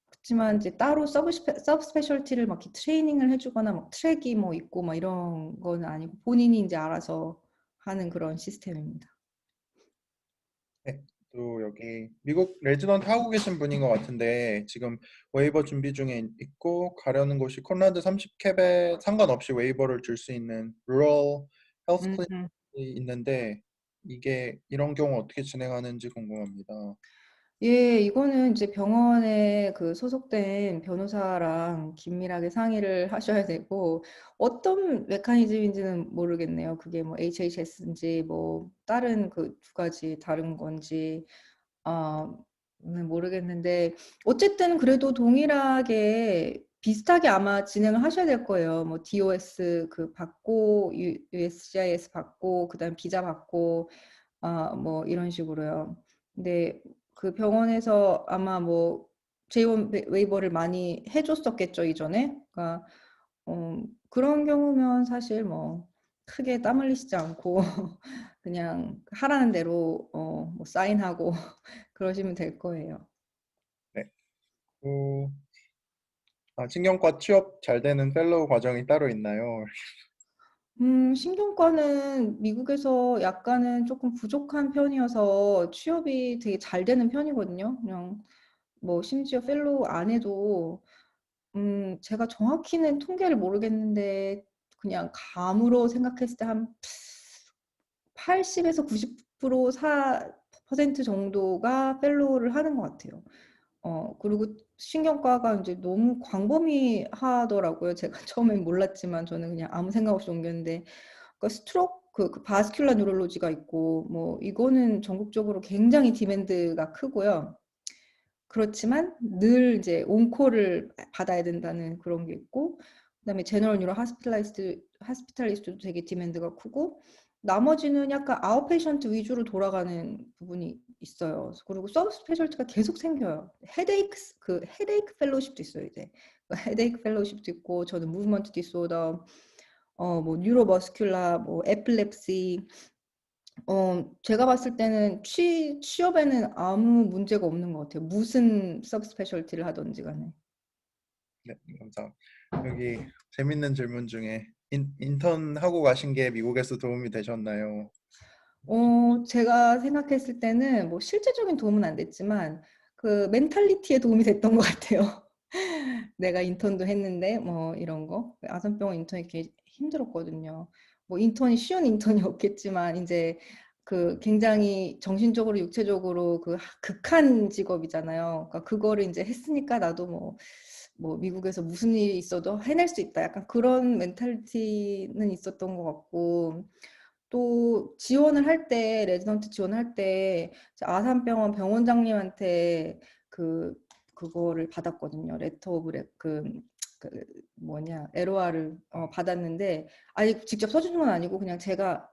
그렇지만 이제 따로 서브스페셜티를 막 이렇게 트레이닝을 해주거나 막 트랙이 뭐 있고 막 이런 건 아니고 본인이 이제 알아서 하는 그런 시스템입니다. 네. 또 여기 미국 레지던트 하고 계신 분인 것 같은데 지금 웨이버 준비 중에 있고 가려는 곳이 콘라드 30캡에 상관없이 웨이버를 줄 수 있는 rural 헬스 음. 클리닉이 있는데 이게 이런 경우 어떻게 진행하는지 궁금합니다. 예, 이거는 이제 병원에 소속된 변호사랑 긴밀하게 상의를 하셔야 되고, 어떤 메커니즘인지는 모르겠네요. 그게 뭐 HHS인지 뭐 다른 그 두 가지 다른 건지, 아, 모르겠는데, 어쨌든 그래도 동일하게 비슷하게 아마 진행을 하셔야 될 거예요. 뭐 DOS 받고, USCIS 받고, 그다음 비자 받고, 뭐 이런 식으로요. 근데 그 병원에서 아마 뭐 J1 웨이버를 많이 해줬었겠죠, 이전에. 그러니까 그런 경우면 사실 뭐 크게 땀 흘리시지 않고 그냥 하라는 대로 뭐 사인하고 그러시면 될 거예요. 네. 또 신경과 취업 잘 되는 펠로우 과정이 따로 있나요? 신경과는 미국에서 약간은 조금 부족한 편이어서 취업이 되게 잘 되는 편이거든요. 그냥 뭐 심지어 펠로우 안 해도 제가 정확히는 통계를 모르겠는데 그냥 감으로 생각했을 때 한 80에서 90% 정도가 펠로우를 하는 것 같아요. 그리고 신경과가 이제 너무 광범위하더라고요. 제가 처음엔 몰랐지만 저는 그냥 아무 생각 없이 옮겼는데, 그러니까 스트로크, 바스큘라 뉴럴로지가 있고, 뭐, 이거는 전국적으로 굉장히 디맨드가 크고요. 그렇지만 늘 이제 온콜을 받아야 된다는 그런 게 있고, 그다음에 제너럴 뉴로 하스피탈리스트도 되게 디맨드가 크고, 나머지는 약간 아웃페이션트 위주로 돌아가는 부분이 있어요. 그리고 서브 스페셜티가 계속 생겨요. 헤데이크 펠로우십도 있어요, 이제. 헤데이크 펠로우십도 있고, 저는 무브먼트 디스오더, 뭐 뉴로머스큘라, 뭐 에필lep시, 제가 봤을 때는 취업에는 아무 문제가 없는 것 같아요. 무슨 서브스페셜티를 하든지 간에. 네, 감사합니다. 여기 재밌는 질문 중에 인턴 하고 가신 게 미국에서 도움이 되셨나요? 제가 생각했을 때는 뭐 실제적인 도움은 안 됐지만 그 멘탈리티에 도움이 됐던 것 같아요. 내가 인턴도 했는데 뭐 이런 거. 아산병원 인턴이 이렇게 힘들었거든요. 뭐 인턴이 쉬운 인턴이 없겠지만 이제 굉장히 정신적으로 육체적으로 극한 직업이잖아요. 그러니까 그거를 이제 했으니까 나도 뭐 미국에서 무슨 일이 있어도 해낼 수 있다. 약간 그런 멘탈리티는 있었던 것 같고 또 지원을 할 때, 레지던트 지원할 때 아산병원 병원장님한테 그거를 받았거든요. 레터 오브 그 뭐냐 LOR을 받았는데 아니 직접 써주는 건 아니고 그냥 제가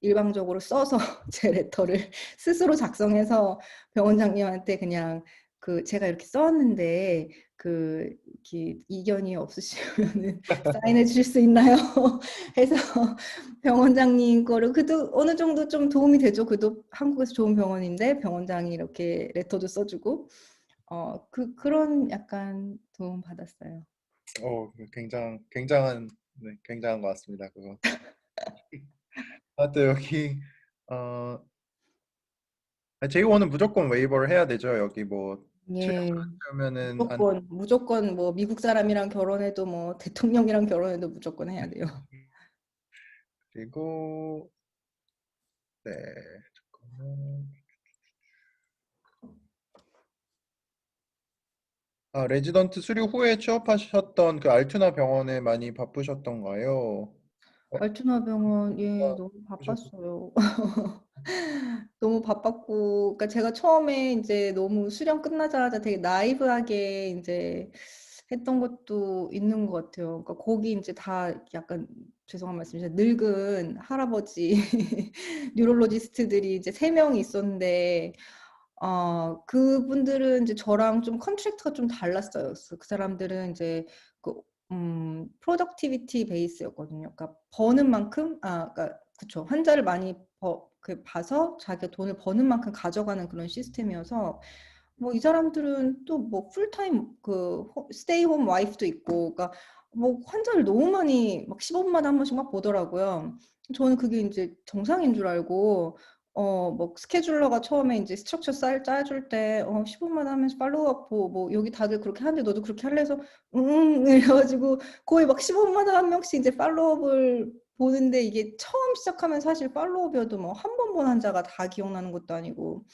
일방적으로 써서 제 레터를 스스로 작성해서 병원장님한테 그냥 그 제가 이렇게 써왔는데 그 이렇게 이견이 없으시면은 사인해 주실 수 있나요? 해서 병원장님 거를 그래도 어느 정도 좀 도움이 되죠. 그래도 한국에서 좋은 병원인데 병원장이 이렇게 레터도 써주고 그런 약간 도움 받았어요. 굉장한, 네, 굉장한 것 같습니다. 그거. 아, 또 여기, 어, J1은 무조건 웨이버를 해야 되죠. 여기 뭐, 7년 예, 그러면은, 안, 무조건 뭐 미국 사람이랑 결혼해도 뭐 대통령이랑 결혼해도 무조건 해야 돼요. 그리고, 네, 잠깐만. 아, 레지던트 수료 후에 취업하셨던 그 알투나 병원에 많이 바쁘셨던가요? 어, 알투나 병원 예 너무 바쁘셨- 바빴어요. 너무 바빴고, 그러니까 제가 처음에 이제 너무 수련 끝나자마자 되게 나이브하게 이제 했던 것도 있는 것 같아요. 그러니까 거기 이제 다 약간 죄송한 말씀이지만 늙은 할아버지 뉴럴로지스트들이 이제 세 명이 있었는데, 그분들은 이제 저랑 좀 컨트랙트가 좀 달랐어요. 그래서 그 사람들은 이제 그 프로덕티비티 베이스였거든요. 그러니까 버는 만큼, 그러니까 그쵸. 환자를 많이 봐서 자기가 돈을 버는 만큼 가져가는 그런 시스템이어서 뭐 이 사람들은 또 뭐 풀타임 그 스테이 홈 와이프도 있고 그러니까 뭐 환자를 너무 많이 막 15분마다 한 번씩 막 보더라고요. 저는 그게 이제 정상인 줄 알고 뭐 스케줄러가 처음에 이제 스트럭처 짜줄 때 15분마다 하면서 팔로우업 뭐 여기 다들 그렇게 하는데 너도 그렇게 할래 해서 이래가지고 거의 막 15분마다 한 명씩 이제 팔로우업을 보는데 이게 처음 시작하면 사실 팔로우업이어도 뭐 한 번 본 환자가 다 기억나는 것도 아니고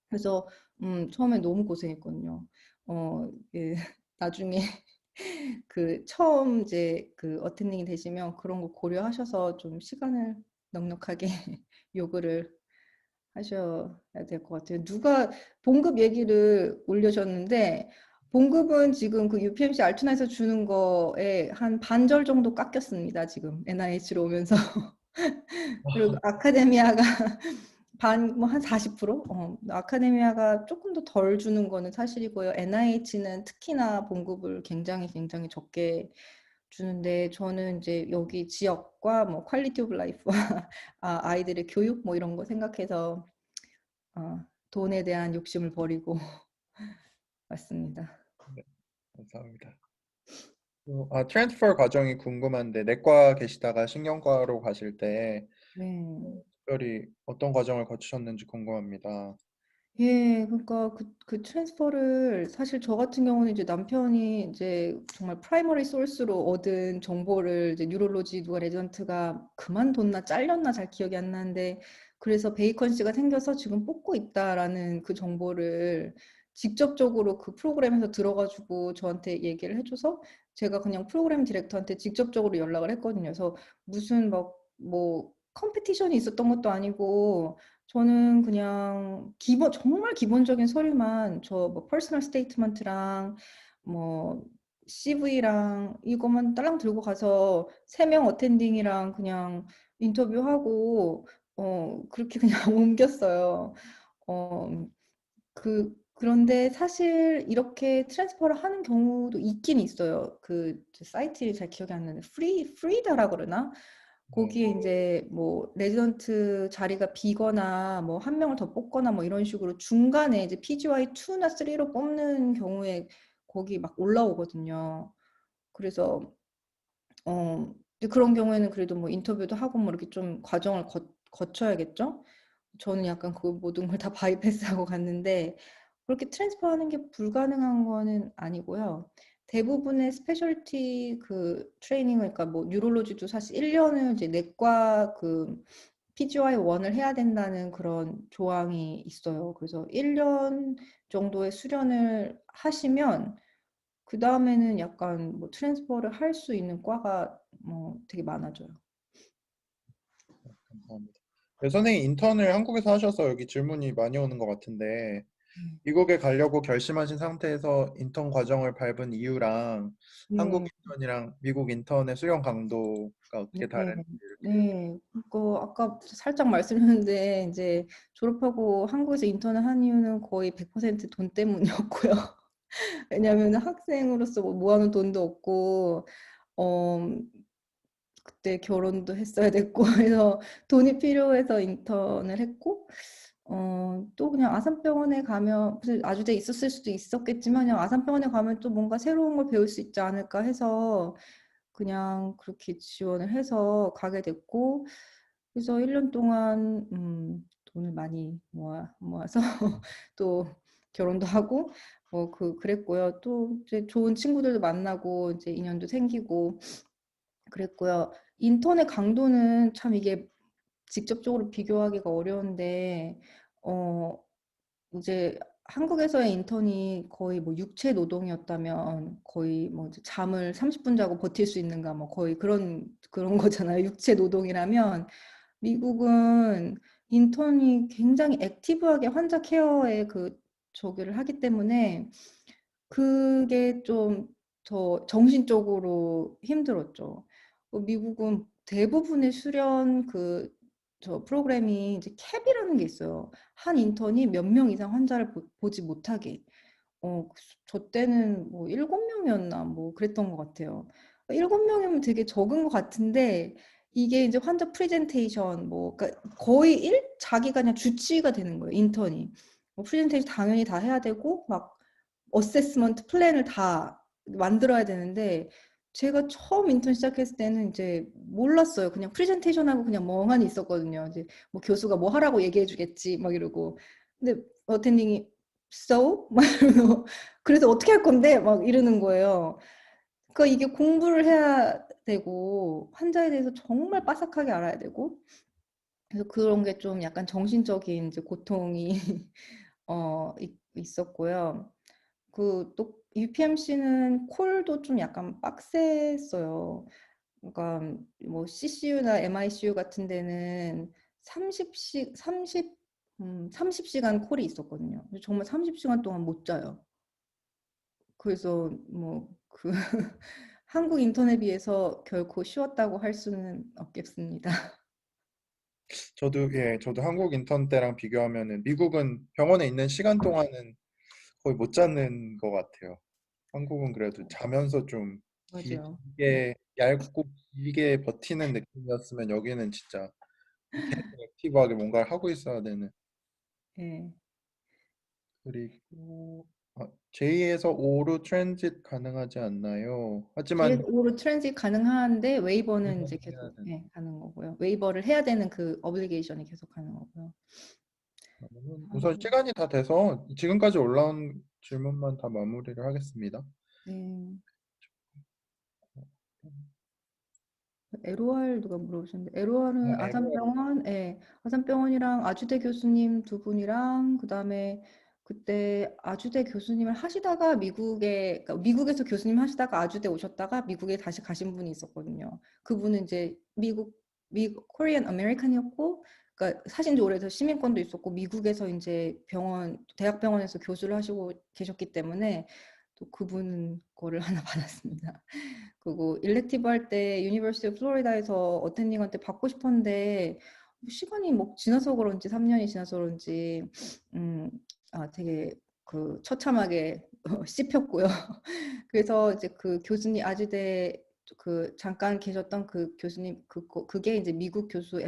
그래서 처음에 너무 고생했거든요. 예, 나중에 그 처음 이제 그 어텐딩이 되시면 그런 거 고려하셔서 좀 시간을 넉넉하게 요구를 하셔야 될 것 같아요. 누가 봉급 얘기를 올려줬는데 봉급은 지금 그 UPMC 알투나에서 주는 거에 한 반절 정도 깎였습니다. 지금 NIH로 오면서. 그리고 아카데미아가 뭐 한 40%? 아카데미아가 조금 더 덜 주는 거는 사실이고요. NIH는 특히나 봉급을 굉장히 적게 주는데 저는 이제 여기 지역과 뭐 퀄리티 오브 라이프와 아이들의 교육 뭐 이런 거 생각해서 돈에 대한 욕심을 버리고 왔습니다. 네, 감사합니다. 트랜스퍼 과정이 궁금한데, 내과 계시다가 신경과로 가실 때, 네. 특별히 어떤 과정을 거치셨는지 궁금합니다. 예, 그러니까 그 트랜스퍼를 사실 저 같은 경우는 이제 남편이 이제 정말 프라이머리 소스로 얻은 정보를 이제 뉴럴로지 누가 레전트가 그만뒀나 잘렸나 잘 기억이 안 나는데 그래서 베이컨씨가 생겨서 지금 뽑고 있다라는 그 정보를 직접적으로 그 프로그램에서 들어가지고 저한테 얘기를 해줘서 제가 그냥 프로그램 디렉터한테 직접적으로 연락을 했거든요. 그래서 무슨 막 뭐 컴피티션이 있었던 것도 아니고 저는 그냥 정말 기본적인 서류만 저 뭐 퍼스널 스테이트먼트랑 뭐 CV랑 이거만 딸랑 들고 가서 3명 어텐딩이랑 그냥 인터뷰하고 그렇게 그냥 옮겼어요. 어, 그런데 사실 이렇게 트랜스퍼를 하는 경우도 있긴 있어요. 그 사이트 잘 기억이 안 나는데 프리다라 그러나? 네. 거기에 이제 뭐 레지던트 자리가 비거나 뭐 한 명을 더 뽑거나 뭐 이런 식으로 중간에 이제 PGY2나 3로 뽑는 경우에 거기 막 올라오거든요. 그래서 이제 그런 경우에는 그래도 뭐 인터뷰도 하고 뭐 이렇게 좀 과정을 거쳐야겠죠? 저는 약간 그 모든 걸 다 바이패스하고 갔는데 그렇게 트랜스퍼 하는 게 불가능한 거는 아니고요. 대부분의 스페셜티 그 트레이닝을 그러니까 뭐 뉴럴로지도 사실 1년을 이제 내과 그 PGY 1을 해야 된다는 그런 조항이 있어요. 그래서 1년 정도의 수련을 하시면 그 다음에는 약간 뭐 트랜스퍼를 할 수 있는 과가 뭐 되게 많아져요. 감사합니다. 네, 선생님 인턴을 한국에서 하셔서 여기 질문이 많이 오는 것 같은데, 미국에 가려고 결심하신 상태에서 인턴 과정을 밟은 이유랑 한국 네, 인턴이랑 미국 인턴의 수련 강도가 네, 어떻게 다른지 이렇게. 네. 그거 아까 살짝 말씀드렸는데 이제 졸업하고 한국에서 인턴을 한 이유는 거의 100%돈 때문이었고요. 왜냐하면 학생으로서 뭐 모아놓은 돈도 없고, 어, 그때 결혼도 했어야 됐고 해서 돈이 필요해서 인턴을 했고, 또 그냥 아산병원에 가면 무슨 아주대 있었을 수도 있었겠지만 그냥 아산병원에 가면 또 뭔가 새로운 걸 배울 수 있지 않을까 해서 그냥 그렇게 지원을 해서 가게 됐고, 그래서 1년 동안 돈을 많이 모아서 또 결혼도 하고 그랬고요. 또 이제 좋은 친구들도 만나고 이제 인연도 생기고 그랬고요. 인턴의 강도는 참 이게 직접적으로 비교하기가 어려운데, 어, 이제 한국에서의 인턴이 거의 뭐 육체 노동이었다면 거의 뭐 이제 잠을 30분 자고 버틸 수 있는가 뭐 거의 그런 거잖아요. 육체 노동이라면 미국은 인턴이 굉장히 액티브하게 환자 케어에 저기를 하기 때문에 그게 좀 더 정신적으로 힘들었죠. 미국은 대부분의 수련 저 프로그램이 이제 캡이라는 게 있어요. 한 인턴이 몇 명 이상 환자를 보지 못하게. 저 때는 뭐 7명이었나 뭐 그랬던 것 같아요. 7명이면 되게 적은 것 같은데 이게 이제 환자 프레젠테이션 뭐 그러니까 거의 자기가 그냥 주치의가 되는 거예요. 인턴이. 프레젠테이션 당연히 다 해야 되고 막 어세스먼트 플랜을 다 만들어야 되는데 제가 처음 인턴 시작했을 때는 이제 몰랐어요. 그냥 프레젠테이션하고 그냥 멍하니 있었거든요. 이제 뭐 교수가 뭐 하라고 얘기해 주겠지 막 이러고. 근데 어텐딩이 So? 막 이러고 그래서 어떻게 할 건데? 막 이러는 거예요. 그러니까 이게 공부를 해야 되고 환자에 대해서 정말 빠삭하게 알아야 되고 그래서 그런 게 좀 약간 정신적인 이제 고통이 있었고요. 또 UPMC는 콜도 좀 약간 빡셌어요. 그러니까 뭐 CCU나 MICU 같은 데는 30시간 콜이 있었거든요. 정말 30시간 동안 못 자요. 그래서 한국 인턴에 비해서 결코 쉬웠다고 할 수는 없겠습니다. 저도 한국 인턴 때랑 비교하면은 미국은 병원에 있는 시간 동안은 거의 못 자는 것 같아요. 한국은 그래도 자면서 좀 맞아요. 길게 얇고 길게 버티는 느낌이었으면 여기는 진짜 계속 액티브하게 뭔가를 하고 있어야 되는. 예. 그리고 J에서 O로 트랜짓 가능하지 않나요? 하지만 JS5로 트랜짓 가능한데 웨이버는 이제 해야 계속 되는. 가는 거고요. 웨이버를 해야 되는 그 어블리게이션이 계속 가는 거고요. 그러면은 우선 한국 시간이 다 돼서 지금까지 올라온 질문만 다 마무리를 하겠습니다. 네. LOR 누가 물어보셨는데 LOR은 LOR. 아산병원이랑 아주대 교수님 두 분이랑 그다음에 그때 아주대 교수님을 하시다가 그러니까 미국에서 교수님 하시다가 아주대 오셨다가 미국에 다시 가신 분이 있었거든요. 그분은 이제 미국 코리안 아메리칸이었고 그러니까 사신 지 오래돼서 시민권도 있었고 미국에서 이제 대학병원에서 교수를 하시고 계셨기 때문에 또 그분 거를 하나 받았습니다. 그리고 일렉티브 할 때 유니버시티 오브 플로리다에서 어텐딩한테 받고 싶었는데 시간이 뭐 지나서 그런지 3년이 지나서 그런지 음, 되게 처참하게 씹혔고요. 그래서 이제 그 교수님 아주대 잠깐 계셨던 그 교수님 그게 이제 미국 교수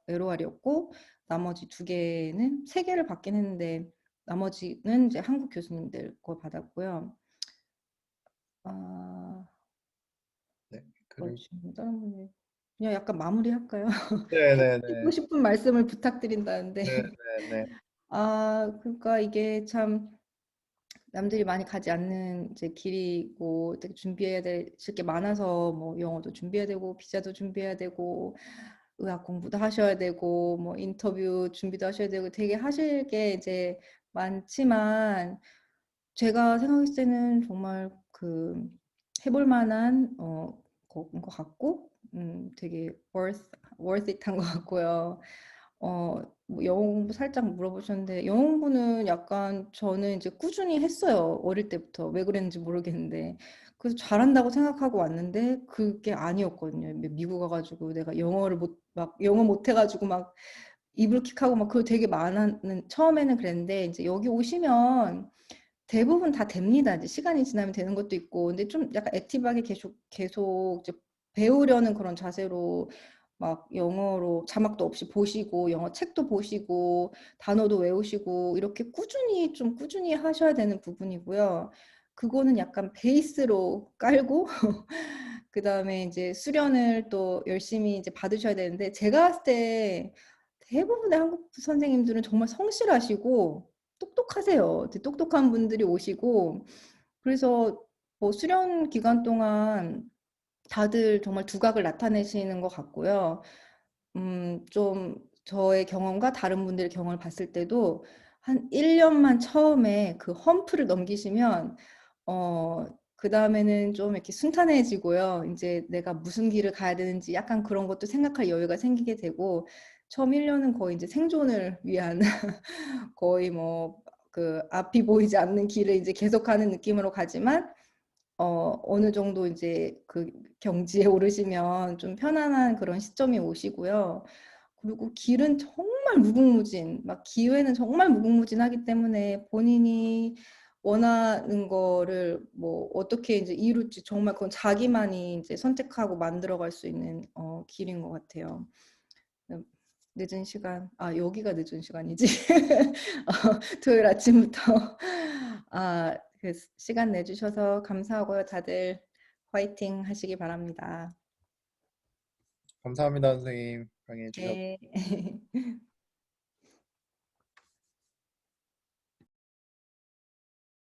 LOR이었고 나머지 두 개는 세 개를 받긴 했는데 나머지는 이제 한국 교수님들 거 받았고요. 아, 네. 그리고 지금 다른 분이 그냥 약간 마무리할까요? 하고 네네네. 싶은 말씀을 부탁드린다는데 네네네. 그러니까 이게 참 남들이 많이 가지 않는 이제 길이고 되게 준비해야 되실 게 많아서 뭐 영어도 준비해야 되고 비자도 준비해야 되고 의학 공부도 하셔야 되고 뭐 인터뷰 준비도 하셔야 되고 되게 하실 게 이제 많지만 제가 생각했을 때는 정말 해볼 만한 거인 것 같고 되게 worth it 한 것 같고요. 어, 뭐 영어 공부 살짝 물어보셨는데 영어 공부는 약간 저는 이제 꾸준히 했어요. 어릴 때부터. 왜 그랬는지 모르겠는데. 그래서 잘한다고 생각하고 왔는데 그게 아니었거든요. 미국 와가지고 내가 영어 못 해가지고 막 이불킥하고 막 그거 되게 많았는 처음에는 그랬는데 이제 여기 오시면 대부분 다 됩니다. 이제 시간이 지나면 되는 것도 있고, 근데 좀 약간 액티브하게 계속 이제 배우려는 그런 자세로 막 영어로 자막도 없이 보시고, 영어 책도 보시고, 단어도 외우시고, 이렇게 꾸준히 하셔야 되는 부분이고요. 그거는 약간 베이스로 깔고, 그 다음에 이제 수련을 또 열심히 이제 받으셔야 되는데, 제가 봤을 때 대부분의 한국 선생님들은 정말 성실하시고, 똑똑하세요. 되게 똑똑한 분들이 오시고 그래서 뭐 수련 기간 동안 다들 정말 두각을 나타내시는 것 같고요. 좀 저의 경험과 다른 분들의 경험을 봤을 때도 한 1년만 처음에 그 험프를 넘기시면 그 다음에는 좀 이렇게 순탄해지고요. 이제 내가 무슨 길을 가야 되는지 약간 그런 것도 생각할 여유가 생기게 되고 처음 1년은 거의 이제 생존을 위한 거의 뭐 그 앞이 보이지 않는 길을 이제 계속하는 느낌으로 가지만 어느 정도 이제 그 경지에 오르시면 좀 편안한 그런 시점이 오시고요. 그리고 길은 정말 무궁무진, 막 기회는 정말 무궁무진하기 때문에 본인이 원하는 거를 뭐 어떻게 이제 이룰지 정말 그건 자기만이 이제 선택하고 만들어갈 수 있는 길인 것 같아요. 늦은 시간, 여기가 늦은 시간이지. 토요일 아침부터 그 시간 내주셔서 감사하고요. 다들 화이팅 하시기 바랍니다. 감사합니다, 선생님. 강의해 주셔서. 네.